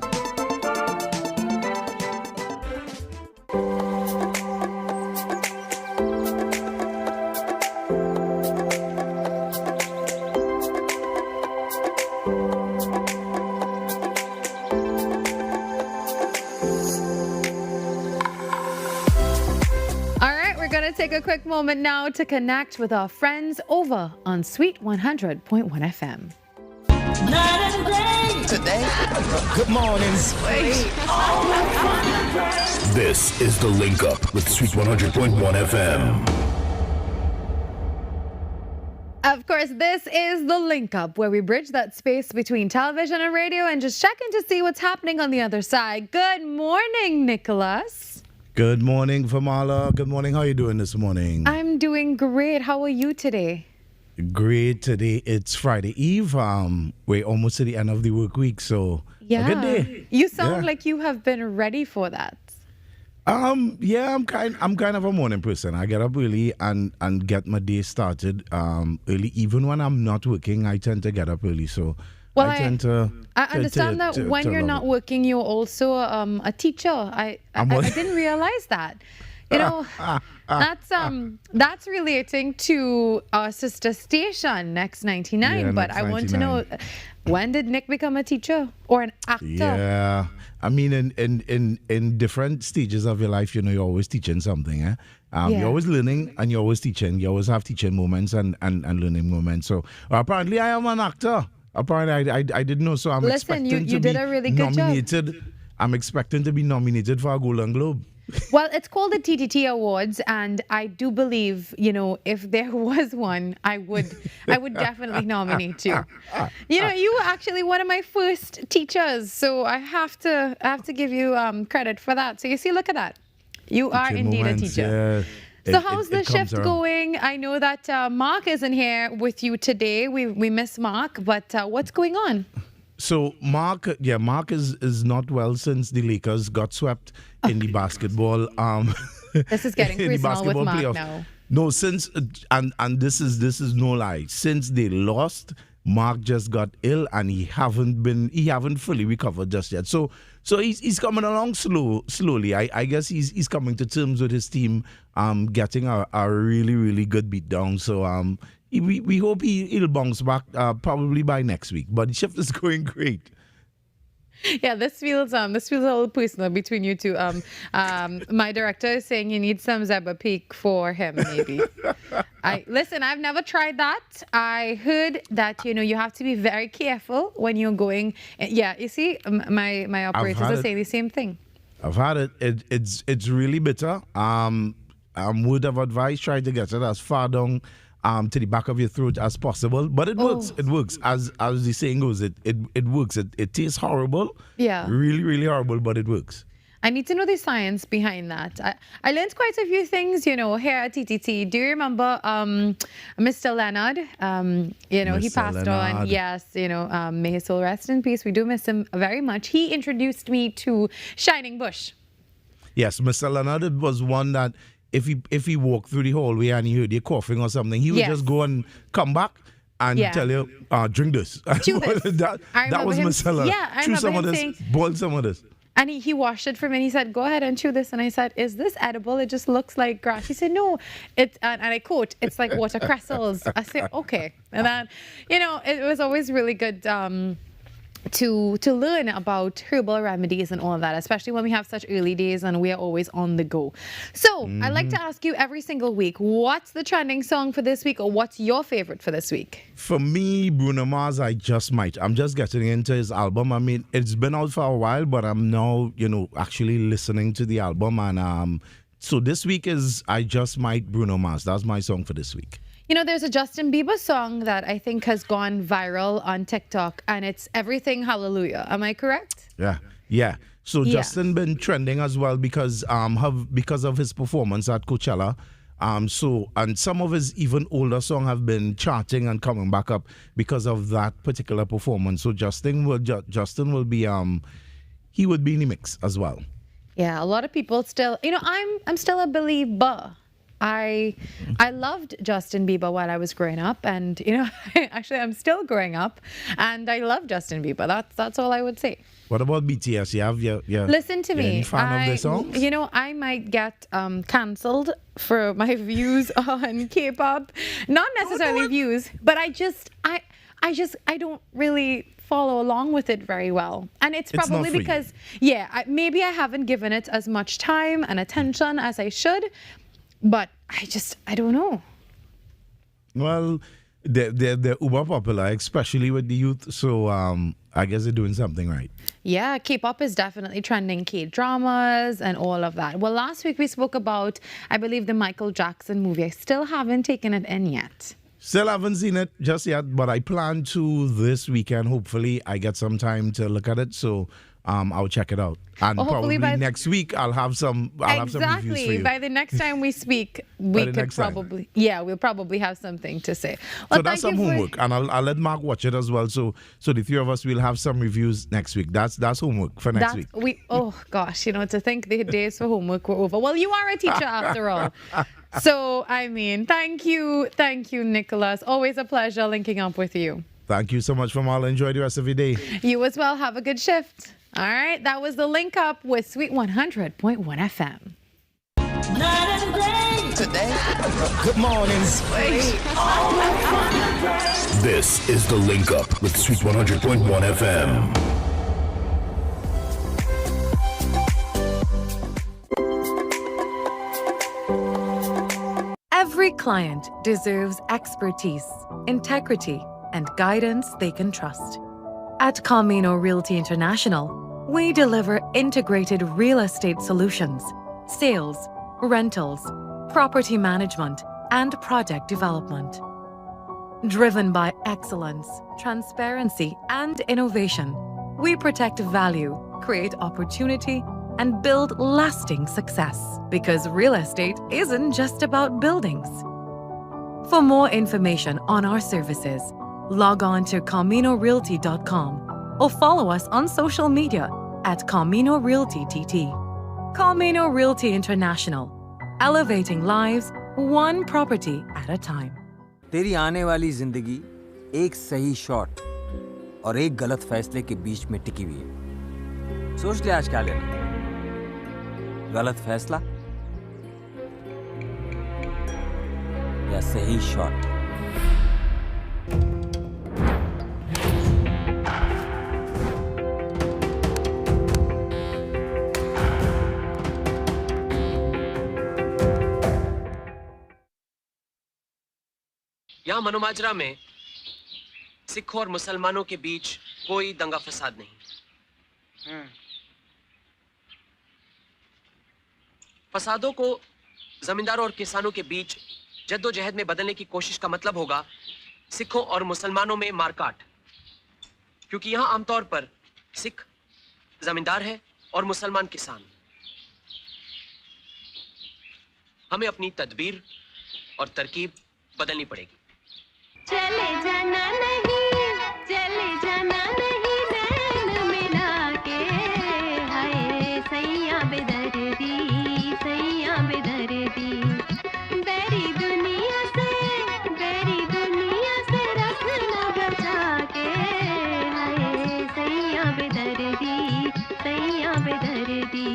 Take a quick moment now to connect with our friends over on Sweet 100.1 FM. Today, good morning, Sweet. This is The Link Up with Sweet 100.1 FM. Of course, this is The Link Up, where we bridge that space between television and radio and just check in to see what's happening on the other side. Good morning, Nicholas. Good morning, Virmala. Good morning. How are you doing this morning? I'm doing great. How are you today? Great. Today it's Friday Eve. We're almost to the end of the work week, so a good day. You sound like you have been ready for that. Yeah, I'm kind of a morning person. I get up early and get my day started early. Even when I'm not working, I tend to get up early. So well, I tend to. I understand that when you're not working, you're also a teacher. I didn't realize that. You know, that's relating to our sister station, Next 99. Yeah, but Next I want to 99. know, when did Nick become a teacher or an actor? Yeah, I mean, in different stages of your life, you know, you're always teaching something. You're always learning and you're always teaching. You always have teaching moments and learning moments. So apparently, I am an actor. Apparently, I didn't know. So I'm expecting you to did be a really good nominated. job. I'm expecting to be nominated for a Golden Globe. Well, it's called the TTT Awards, and I do believe, you know, if there was one, I would definitely nominate you. You know, you were actually one of my first teachers, so I have to give you credit for that. So you see, look at that. You are indeed a teacher. So how's the shift going? I know that Mark isn't here with you today. We miss Mark, but what's going on? So Mark is not well since the Lakers got swept in the basketball. This is getting personal with Mark now. No, since and this is no lie. Since they lost, Mark just got ill and he haven't fully recovered just yet. So So he's coming along slowly. I guess he's coming to terms with his team getting a really, really good beat down. So we hope he'll bounce back probably by next week. But the shift is going great. Yeah, this feels a little personal between you two. My director is saying you need some Zebra Peak for him, maybe. Listen, I've never tried that. I heard that you have to be very careful when you're going. Yeah, you see, my operators are saying the same thing. I've had it. It's really bitter. Would have advised trying to get it as far down to the back of your throat as possible, but it works. It works. As the saying goes, it works. It tastes horrible. Yeah. Really, really horrible, but it works. I need to know the science behind that. I learned quite a few things, here at TTT. Do you remember Mr. Leonard? He passed on. Yes, may his soul rest in peace. We do miss him very much. He introduced me to Shining Bush. Yes, Mr. Leonard was one that if he walked through the hallway and he heard you coughing or something, he would just go and come back and tell you, drink this. Chew this. that was Mr. Leonard. Yeah, I Chew remember some of him this, saying, boil some of this. And he washed it for me and he said, go ahead and chew this. And I said, is this edible? It just looks like grass. He said, no. And I quote, it's like water crystals. I said, okay. And then, it was always really good to learn about herbal remedies and all of that, especially when we have such early days and we are always on the go. So I like to ask you every single week, what's the trending song for this week, or what's your favorite for this week? For me, Bruno Mars, I Just Might. I'm just getting into his album. I mean, it's been out for a while, but I'm now, actually listening to the album. And so this week is I Just Might, Bruno Mars. That's my song for this week. There's a Justin Bieber song that I think has gone viral on TikTok, and it's Everything Hallelujah. Am I correct? Yeah. So Justin been trending as well because of his performance at Coachella. And some of his even older songs have been charting and coming back up because of that particular performance. So Justin will be he would be in the mix as well. Yeah, a lot of people still, I'm still a believer. I loved Justin Bieber while I was growing up, and actually I'm still growing up, and I love Justin Bieber. That's all I would say. What about BTS? Listen to me. Any fan of their songs? I might get cancelled for my views on K-pop. Not necessarily views, but I don't really follow along with it very well. And it's probably because, maybe I haven't given it as much time and attention as I should. But I don't know. Well, they're uber popular, especially with the youth. So I guess they're doing something right. Yeah, K-pop is definitely trending, K-dramas and all of that. Well, last week we spoke about, I believe, the Michael Jackson movie. I still haven't taken it in yet. Still haven't seen it just yet, but I plan to this weekend. Hopefully, I get some time to look at it. So I'll check it out. And probably next week I'll have some reviews for you. By the next time we speak, we'll probably have something to say. Well, so that's some homework, and I'll let Mark watch it as well. So the three of us will have some reviews next week. That's homework for next week. Oh gosh, to think the days for homework were over. Well, you are a teacher after all. So I mean, thank you, Nicholas. Always a pleasure linking up with you. Thank you so much, Virmala. Enjoy the rest of your day. You as well. Have a good shift. All right, that was the link up with Sweet 100.1 FM. Today, good morning, Sweet. This is the link up with Sweet 100.1 FM. Every client deserves expertise, integrity, and guidance they can trust. At Camino Realty International, we deliver integrated real estate solutions, sales, rentals, property management, and project development. Driven by excellence, transparency, and innovation, we protect value, create opportunity, and build lasting success. Because real estate isn't just about buildings. For more information on our services, log on to CaminoRealty.com or follow us on social media at Camino Realty TT. Camino Realty International, elevating lives one property at a time. तेरी आने वाली जिंदगी एक सही shot और एक गलत फैसले के बीच में टिकी हुई है। सोच ले आज क्या लेना, गलत फैसला या सही शॉट? यहाँ मनोमाजरा में सिखों और मुसलमानों के बीच कोई दंगा फसाद नहीं। फसादों को जमींदारों और किसानों के बीच जद्दोजहद में बदलने की कोशिश का मतलब होगा सिखों और मुसलमानों में मारकाट, क्योंकि यहाँ आमतौर पर सिख जमींदार है और मुसलमान किसान। हमें अपनी तदबीर और तरकीब बदलनी पड़ेगी। चले जाना नहीं, चले जाना नहीं, नैन मिला के, हाय सैया बेदर्दी, सैया बेदर्दी, बेरी दुनिया से रखना बचा के, हाय सैया बेदर्दी, सैया बेदर्दी।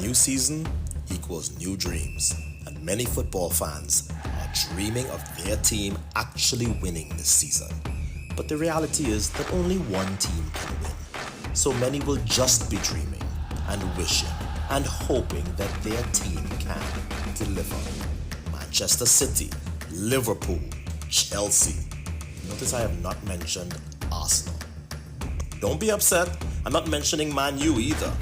New season equals new dreams, and many football fans are dreaming of their team actually winning this season. But the reality is that only one team can win. So many will just be dreaming and wishing and hoping that their team can deliver. Manchester City, Liverpool, Chelsea. Notice I have not mentioned Arsenal. Don't be upset, I'm not mentioning Man U either.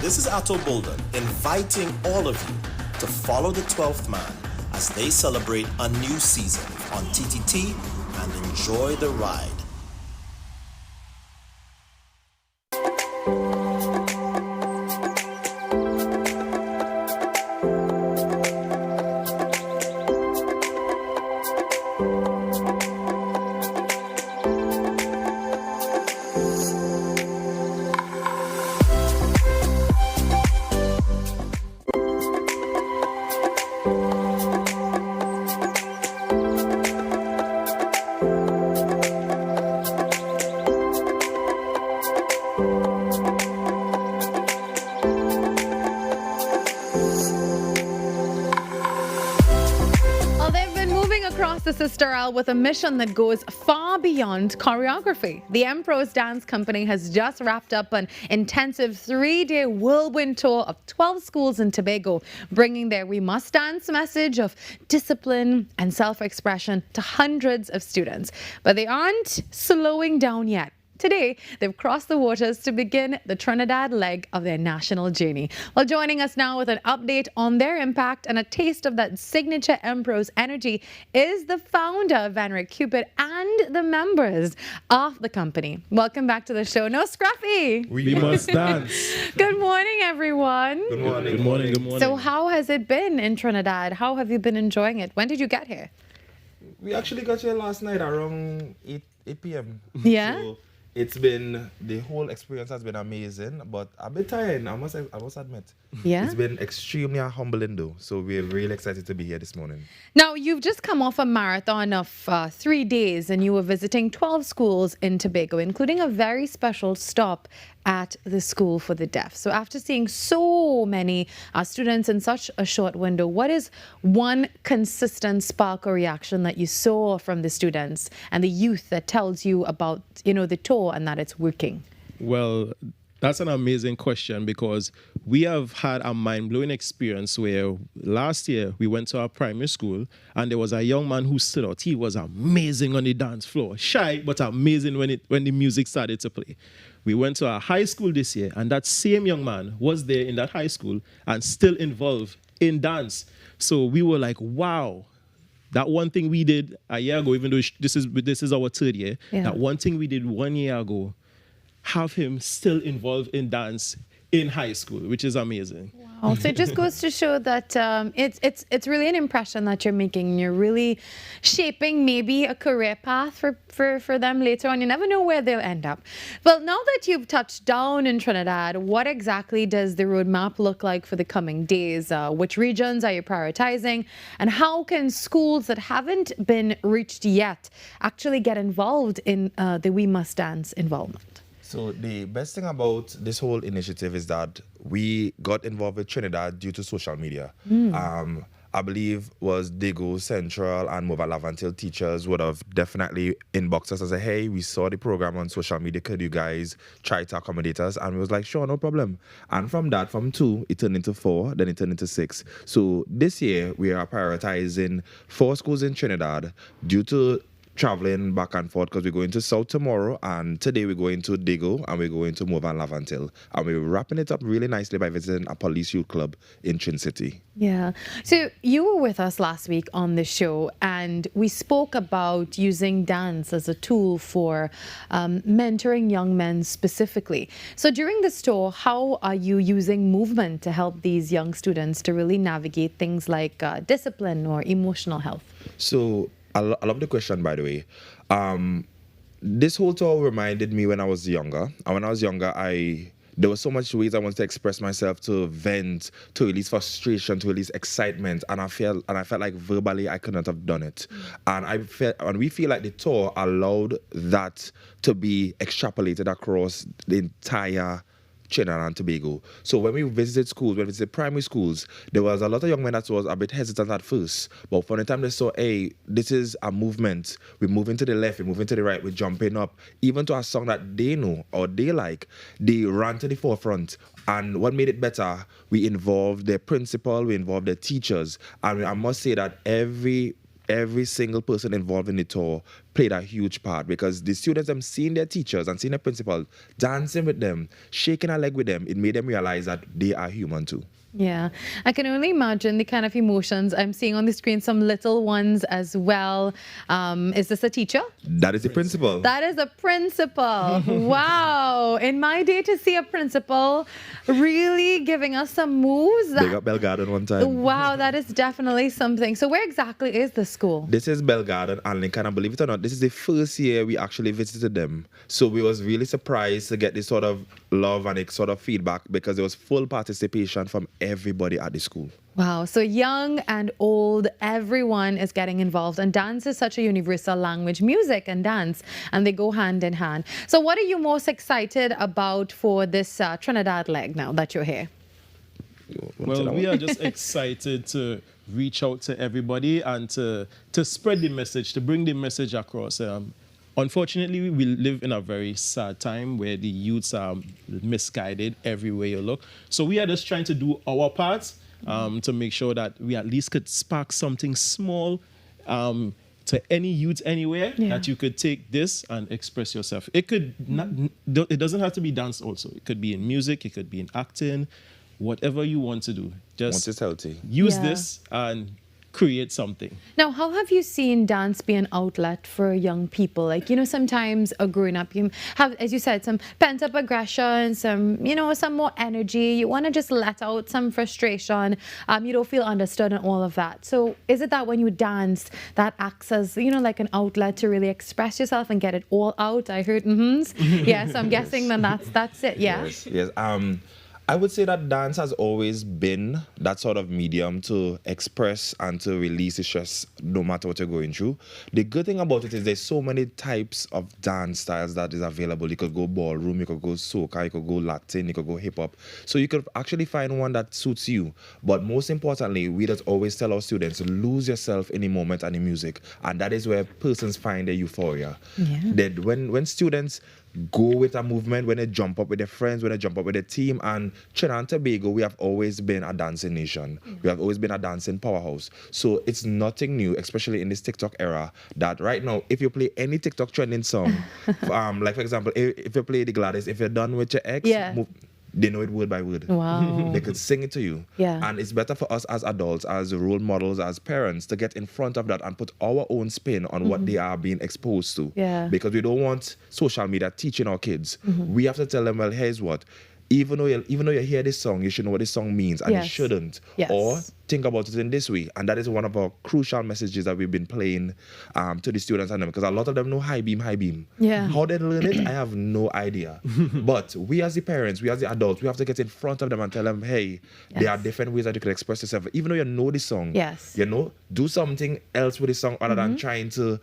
This is Atto Bolden inviting all of you to follow the 12th man as they celebrate a new season on TTT and enjoy the ride. The Sister Al with a mission that goes far beyond choreography. The Emperor's Dance Company has just wrapped up an intensive 3-day whirlwind tour of 12 schools in Tobago, bringing their We Must Dance message of discipline and self-expression to hundreds of students. But they aren't slowing down yet. Today, they've crossed the waters to begin the Trinidad leg of their national journey. Well, joining us now with an update on their impact and a taste of that signature Emperor's energy is the founder, Vanrick Cupid, and the members of the company. Welcome back to the show. No scruffy. We must dance. Good morning, everyone. Good morning. Good morning. Good morning. So how has it been in Trinidad? How have you been enjoying it? When did you get here? We actually got here last night around 8 p.m. Yeah? So it's been, the whole experience has been amazing, but a bit tiring, I must admit. Yeah? It's been extremely humbling though, so we're really excited to be here this morning. Now, you've just come off a marathon of 3 days and you were visiting 12 schools in Tobago, including a very special stop at the School for the Deaf. So after seeing so many students in such a short window, what is one consistent spark or reaction that you saw from the students and the youth that tells you about, the tour and that it's working? Well, that's an amazing question because we have had a mind-blowing experience where last year we went to our primary school and there was a young man who stood out. He was amazing on the dance floor, shy but amazing when the music started to play. We went to our high school this year and that same young man was there in that high school and still involved in dance. So we were like, wow. That one thing we did a year ago, even though this is our third year, that one thing we did 1 year ago, have him still involved in dance in high school, which is amazing. So it just goes to show that it's really an impression that you're making. You're really shaping maybe a career path for them later on. You never know where they'll end up. Well, now that you've touched down in Trinidad, what exactly does the roadmap look like for the coming days? Which regions are you prioritizing? And how can schools that haven't been reached yet actually get involved in the We Must Dance involvement? So the best thing about this whole initiative is that we got involved with Trinidad due to social media. I believe was Dago Central and Mova Lavantil teachers would have definitely inboxed us and said, hey, we saw the program on social media. Could you guys try to accommodate us? And we was like, sure, no problem. And from that, from 2, it turned into 4, then it turned into 6. So this year, we are prioritizing 4 schools in Trinidad due to traveling back and forth because we're going to South tomorrow, and today we're going to Dago and we're going to Mova and Lavantil, and we're wrapping it up really nicely by visiting a police youth club in Trin City. Yeah. So you were with us last week on the show, and we spoke about using dance as a tool for mentoring young men specifically. So during this tour, how are you using movement to help these young students to really navigate things like discipline or emotional health? So I love the question, by the way. This whole tour reminded me when I was younger. And when I was younger, there were so much ways I wanted to express myself, to vent, to release frustration, to release excitement. And I felt like verbally I couldn't have done it. And we feel like the tour allowed that to be extrapolated across the entire Trinidad and Tobago. So when we visited schools, when we visited primary schools, there was a lot of young men that was a bit hesitant at first. But from the time they saw, hey, this is a movement, we're moving to the left, we're moving to the right, we're jumping up, even to a song that they know or they like, they ran to the forefront. And what made it better, we involved the principal, we involved the teachers. And I must say that every single person involved in the tour played a huge part, because the students, them seeing their teachers and seeing their principal dancing with them, shaking a leg with them, it made them realize that they are human too. Yeah, I can only imagine the kind of emotions I'm seeing on the screen. Some little ones as well. Is this a teacher? That is the principal. That is a principal. Wow. In my day, to see a principal really giving us some moves. They got Bell Garden one time. Wow, that is definitely something. So where exactly is the school? This is Bell Garden, and Lincoln, and believe it or not, this is the first year we actually visited them. So we was really surprised to get this sort of love and sort of feedback, because there was full participation from everybody at the school. Wow, so young and old, everyone is getting involved, and dance is such a universal language, music and dance, and they go hand in hand. So what are you most excited about for this Trinidad leg now that you're here? Well, we are just excited to reach out to everybody and to spread the message, to bring the message across. Unfortunately, we live in a very sad time where the youths are misguided everywhere you look. So we are just trying to do our part to make sure that we at least could spark something small to any youth anywhere, that you could take this and express yourself. It could not, it doesn't have to be dance also. It could be in music, it could be in acting, whatever you want to do. Just once it's healthy, use this and create something. Now, how have you seen dance be an outlet for young people? Like, you know, sometimes growing up, you have, as you said, some pent-up aggression, some more energy. You want to just let out some frustration. You don't feel understood and all of that. So is it that when you dance, that acts as, like an outlet to really express yourself and get it all out? I heard mm-hms. Yeah, so I'm guessing then that's it, yeah? Yes. I would say that dance has always been that sort of medium to express and to release the stress no matter what you're going through. The good thing about it is there's so many types of dance styles that is available. You could go ballroom, you could go soca, you could go Latin, you could go hip hop. So you could actually find one that suits you. But most importantly, we just always tell our students, lose yourself in the moment and the music. And that is where persons find their euphoria. Yeah. That when students go with a movement, when they jump up with their friends, when they jump up with their team. And Trinidad and Tobago, we have always been a dancing nation. We have always been a dancing powerhouse. So it's nothing new, especially in this TikTok era, that right now, if you play any TikTok trending song, like for example, if you play the Gladys, if you're done with your ex, they know it word by word. Wow. They could sing it to you. Yeah. And it's better for us as adults, as role models, as parents, to get in front of that and put our own spin on what they are being exposed to. Yeah. Because we don't want social media teaching our kids. We have to tell them, well, here's what. even though you hear this song, you should know what this song means, and you Yes. shouldn't. Yes. Or think about it in this way. And that is one of our crucial messages that we've been playing to the students and them, because a lot of them know high beam. Yeah. How they learn it, I have no idea. But we as the parents, we as the adults, we have to get in front of them and tell them, hey, there are different ways that you can express yourself. Even though you know the song, Yes. do something else with the song other than trying to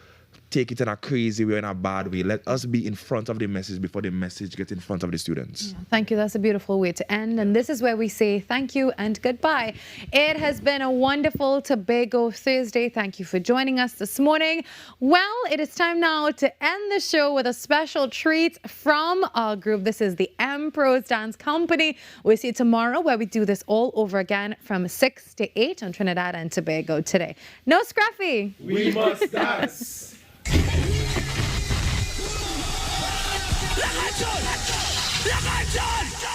take it in a crazy way or in a bad way. Let us be in front of the message before the message gets in front of the students. Thank you. That's a beautiful way to end. And this is where we say thank you and goodbye. It has been a wonderful Tobago Thursday. Thank you for joining us this morning. Well, it is time now to end the show with a special treat from our group. This is the M-Pros Dance Company. We'll see you tomorrow where we do this all over again from 6 to 8 on Trinidad and Tobago Today. No scruffy. We must dance.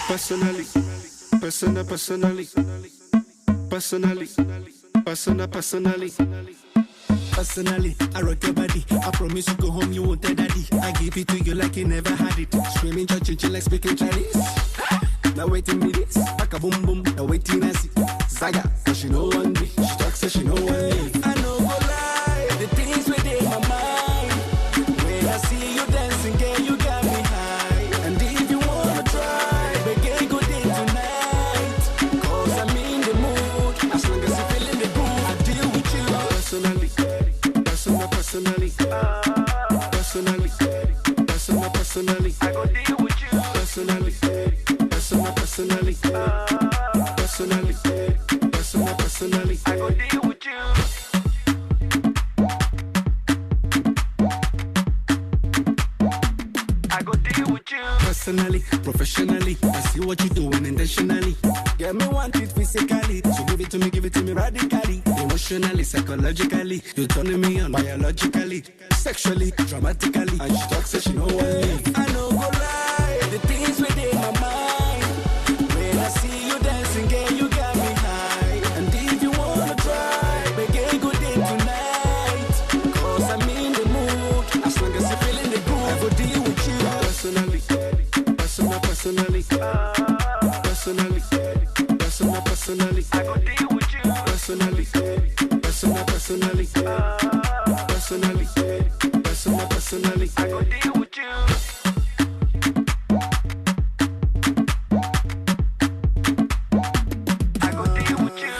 Personally, personally. Personally, I rock your body. I promise you go home, you won't tell daddy. I give it to you like you never had it. Screaming, church, like speaking Chinese. Now waiting me this, back a boom boom. Now waiting I see Zaga, cause she know one me. She talks so she know one leave. I know go lie, the things within my mind. When I see you dancing, girl, you got me high. And if you wanna try, begin good day tonight. Cause I'm in the mood, as long as you're feeling the groove, I deal with you. Personally, personally. I go deal with you. Personally. I go deal with you. I go deal with you. Personally, professionally, I see what you're doing intentionally. Get me want it physically, so give it to me radically. Emotionally, psychologically, you're turning me on biologically, sexually, dramatically. And she talks so she know what I leave. I know go lie, the things within my mind. When I see you dancing, girl, you got me high. And if you wanna try, begin good day tonight. Cause I'm in the mood, as long as you're feeling the groove, I go deal with you. Personally. I go deal with you. Personally. I go deal with you. I go deal with you.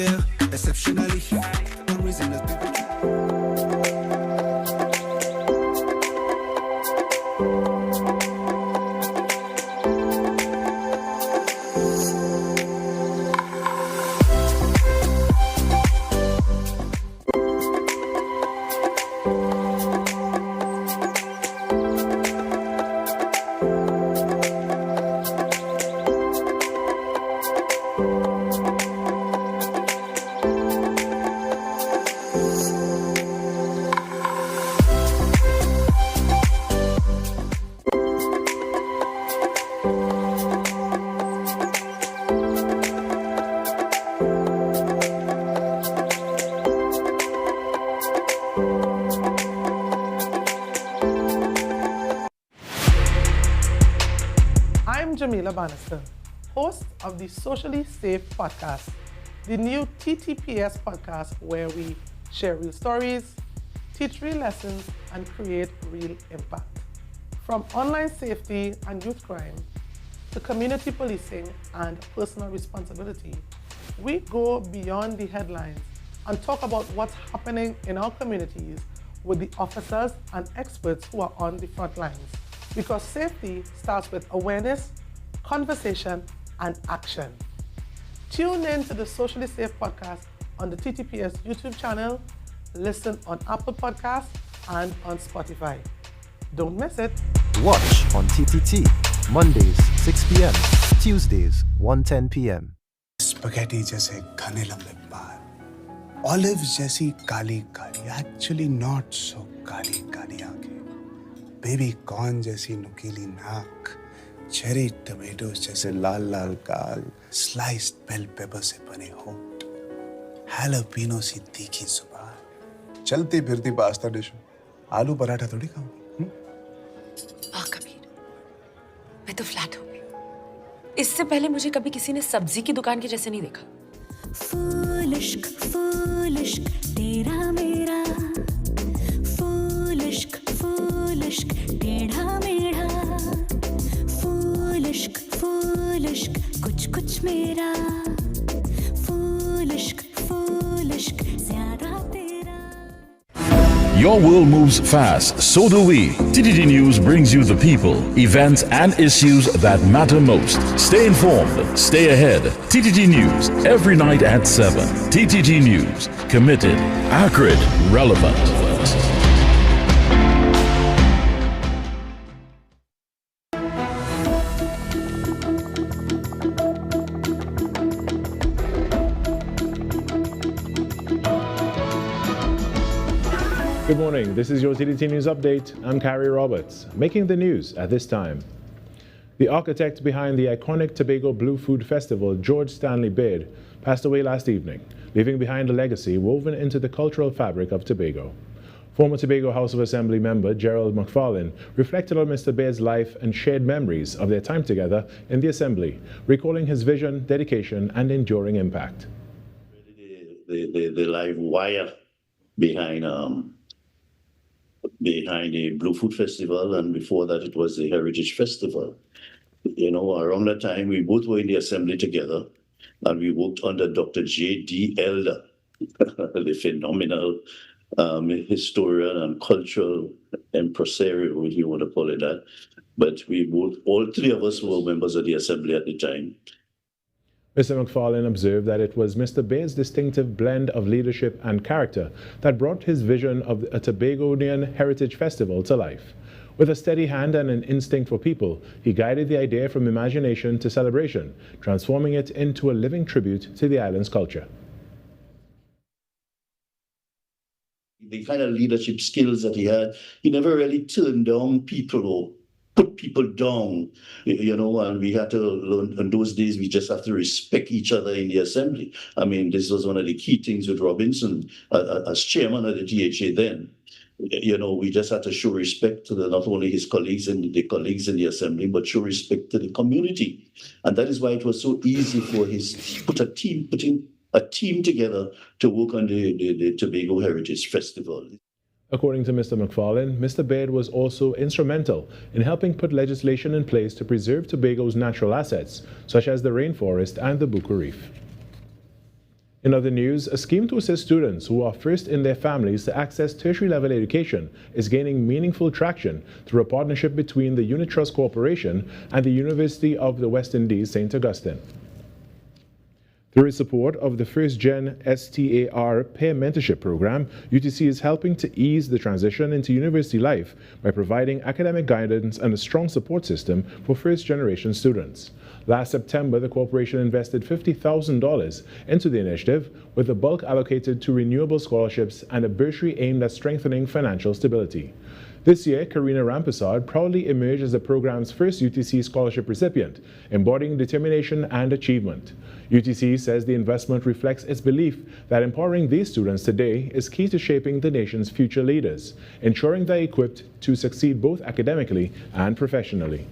Yeah, exceptionally. No reason to speak with you. I'm Jamila Bannister, host of the Socially Safe podcast, the new TTPS podcast where we share real stories, teach real lessons, and create real impact. From online safety and youth crime to community policing and personal responsibility, we go beyond the headlines and talk about what's happening in our communities with the officers and experts who are on the front lines. Because safety starts with awareness, conversation, and action. Tune in to the Socially Safe podcast on the TTPS YouTube channel, listen on Apple Podcasts and on Spotify. Don't miss it. Watch on TTT, Mondays 6 p.m., Tuesdays 1:10 p.m. Spaghetti जैसे घने लंबे बाल, olive जैसी Kali Kali, actually not so Kali Kali आंखें, baby corn जैसी नुकीली नाक, cherry tomatoes जैसे लाल लाल गाल, स्लाइस्ड बेल पेपर से बने होंठ, हैलोपिनो सी तीखी जुबान, चलती फिरती पास्ता डिश, आलू पराठा थोड़ी खाऊंगी। कबीर, मैं तो फ्लैट हो गई। इससे पहले मुझे कभी किसी ने सब्जी की दुकान के जैसे नहीं देखा। फूल इश्क तेरा मेरा, फूल इश्क टेढ़ा मेढ़ा, फूल इश्क कुछ कुछ मेरा, फूल इश्क ज्यादा तेरा। Your world moves fast, so do we. TTT News brings you the people, events, and issues that matter most. Stay informed, stay ahead. TTT News, every night at 7. TTT News, committed, accurate, relevant. Good morning, this is your TTT News Update. I'm Carrie Roberts, making the news at this time. The architect behind the iconic Tobago Blue Food Festival, George Stanley Baird, passed away last evening, leaving behind a legacy woven into the cultural fabric of Tobago. Former Tobago House of Assembly member Gerald McFarlane reflected on Mr. Baird's life and shared memories of their time together in the Assembly, recalling his vision, dedication, and enduring impact. The live wire behind the Blue Food Festival, and before that it was the Heritage Festival. You know, around that time we both were in the Assembly together, and we worked under Dr. J.D. Elder, the phenomenal historian and cultural impresario, if you want to call it that. But we both, all three of us, were members of the Assembly at the time. Mr. McFarlane observed that it was Mr. Baird's distinctive blend of leadership and character that brought his vision of a Tobagonian Heritage Festival to life. With a steady hand and an instinct for people, he guided the idea from imagination to celebration, transforming it into a living tribute to the island's culture. The kind of leadership skills that he had, he never really turned down people or put people down, you know, and we had to learn. In those days, we just have to respect each other in the Assembly. I mean, this was one of the key things with Robinson as chairman of the THA then. You know, we just had to show respect to not only his colleagues and the colleagues in the Assembly, but show respect to the community. And that is why it was so easy for putting a team together to work on the Tobago Heritage Festival. According to Mr. McFarlane, Mr. Baird was also instrumental in helping put legislation in place to preserve Tobago's natural assets, such as the rainforest and the Bucca Reef. In other news, a scheme to assist students who are first in their families to access tertiary-level education is gaining meaningful traction through a partnership between the Unit Trust Corporation and the University of the West Indies, St. Augustine. Through its support of the First Gen STAR Peer Mentorship Program, UTC is helping to ease the transition into university life by providing academic guidance and a strong support system for first-generation students. Last September, the corporation invested $50,000 into the initiative, with the bulk allocated to renewable scholarships and a bursary aimed at strengthening financial stability. This year, Karina Rampersad proudly emerged as the program's first UTC scholarship recipient, embodying determination and achievement. UTC says the investment reflects its belief that empowering these students today is key to shaping the nation's future leaders, ensuring they're equipped to succeed both academically and professionally.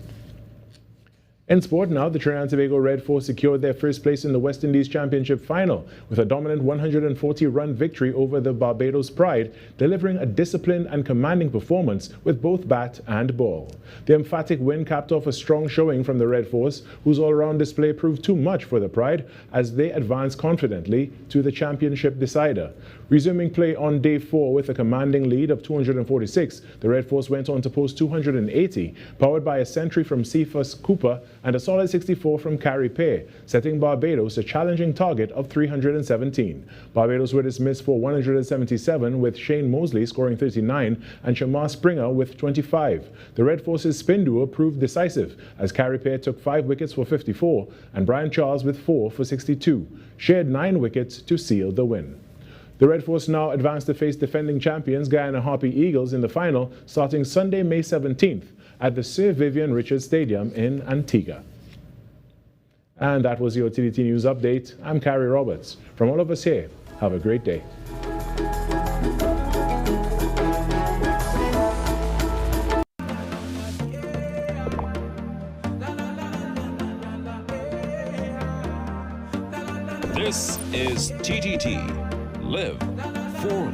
In sport now, the Trinidad and Tobago Red Force secured their first place in the West Indies Championship final with a dominant 140-run victory over the Barbados Pride, delivering a disciplined and commanding performance with both bat and ball. The emphatic win capped off a strong showing from the Red Force, whose all-round display proved too much for the Pride as they advanced confidently to the championship decider. Resuming play on day 4 with a commanding lead of 246, the Red Force went on to post 280, powered by a century from Cephas Cooper and a solid 64 from Carrie Pay, setting Barbados a challenging target of 317. Barbados were dismissed for 177, with Shane Mosley scoring 39 and Shamar Springer with 25. The Red Force's spin duo proved decisive as Carrie Pay took 5 wickets for 54 and Brian Charles with 4 for 62, shared 9 wickets to seal the win. The Red Force now advance to face defending champions Guyana Harpy Eagles in the final, starting Sunday, May 17th at the Sir Vivian Richards Stadium in Antigua. And that was your TTT News Update. I'm Carrie Roberts. From all of us here, have a great day. This is TTT. Live for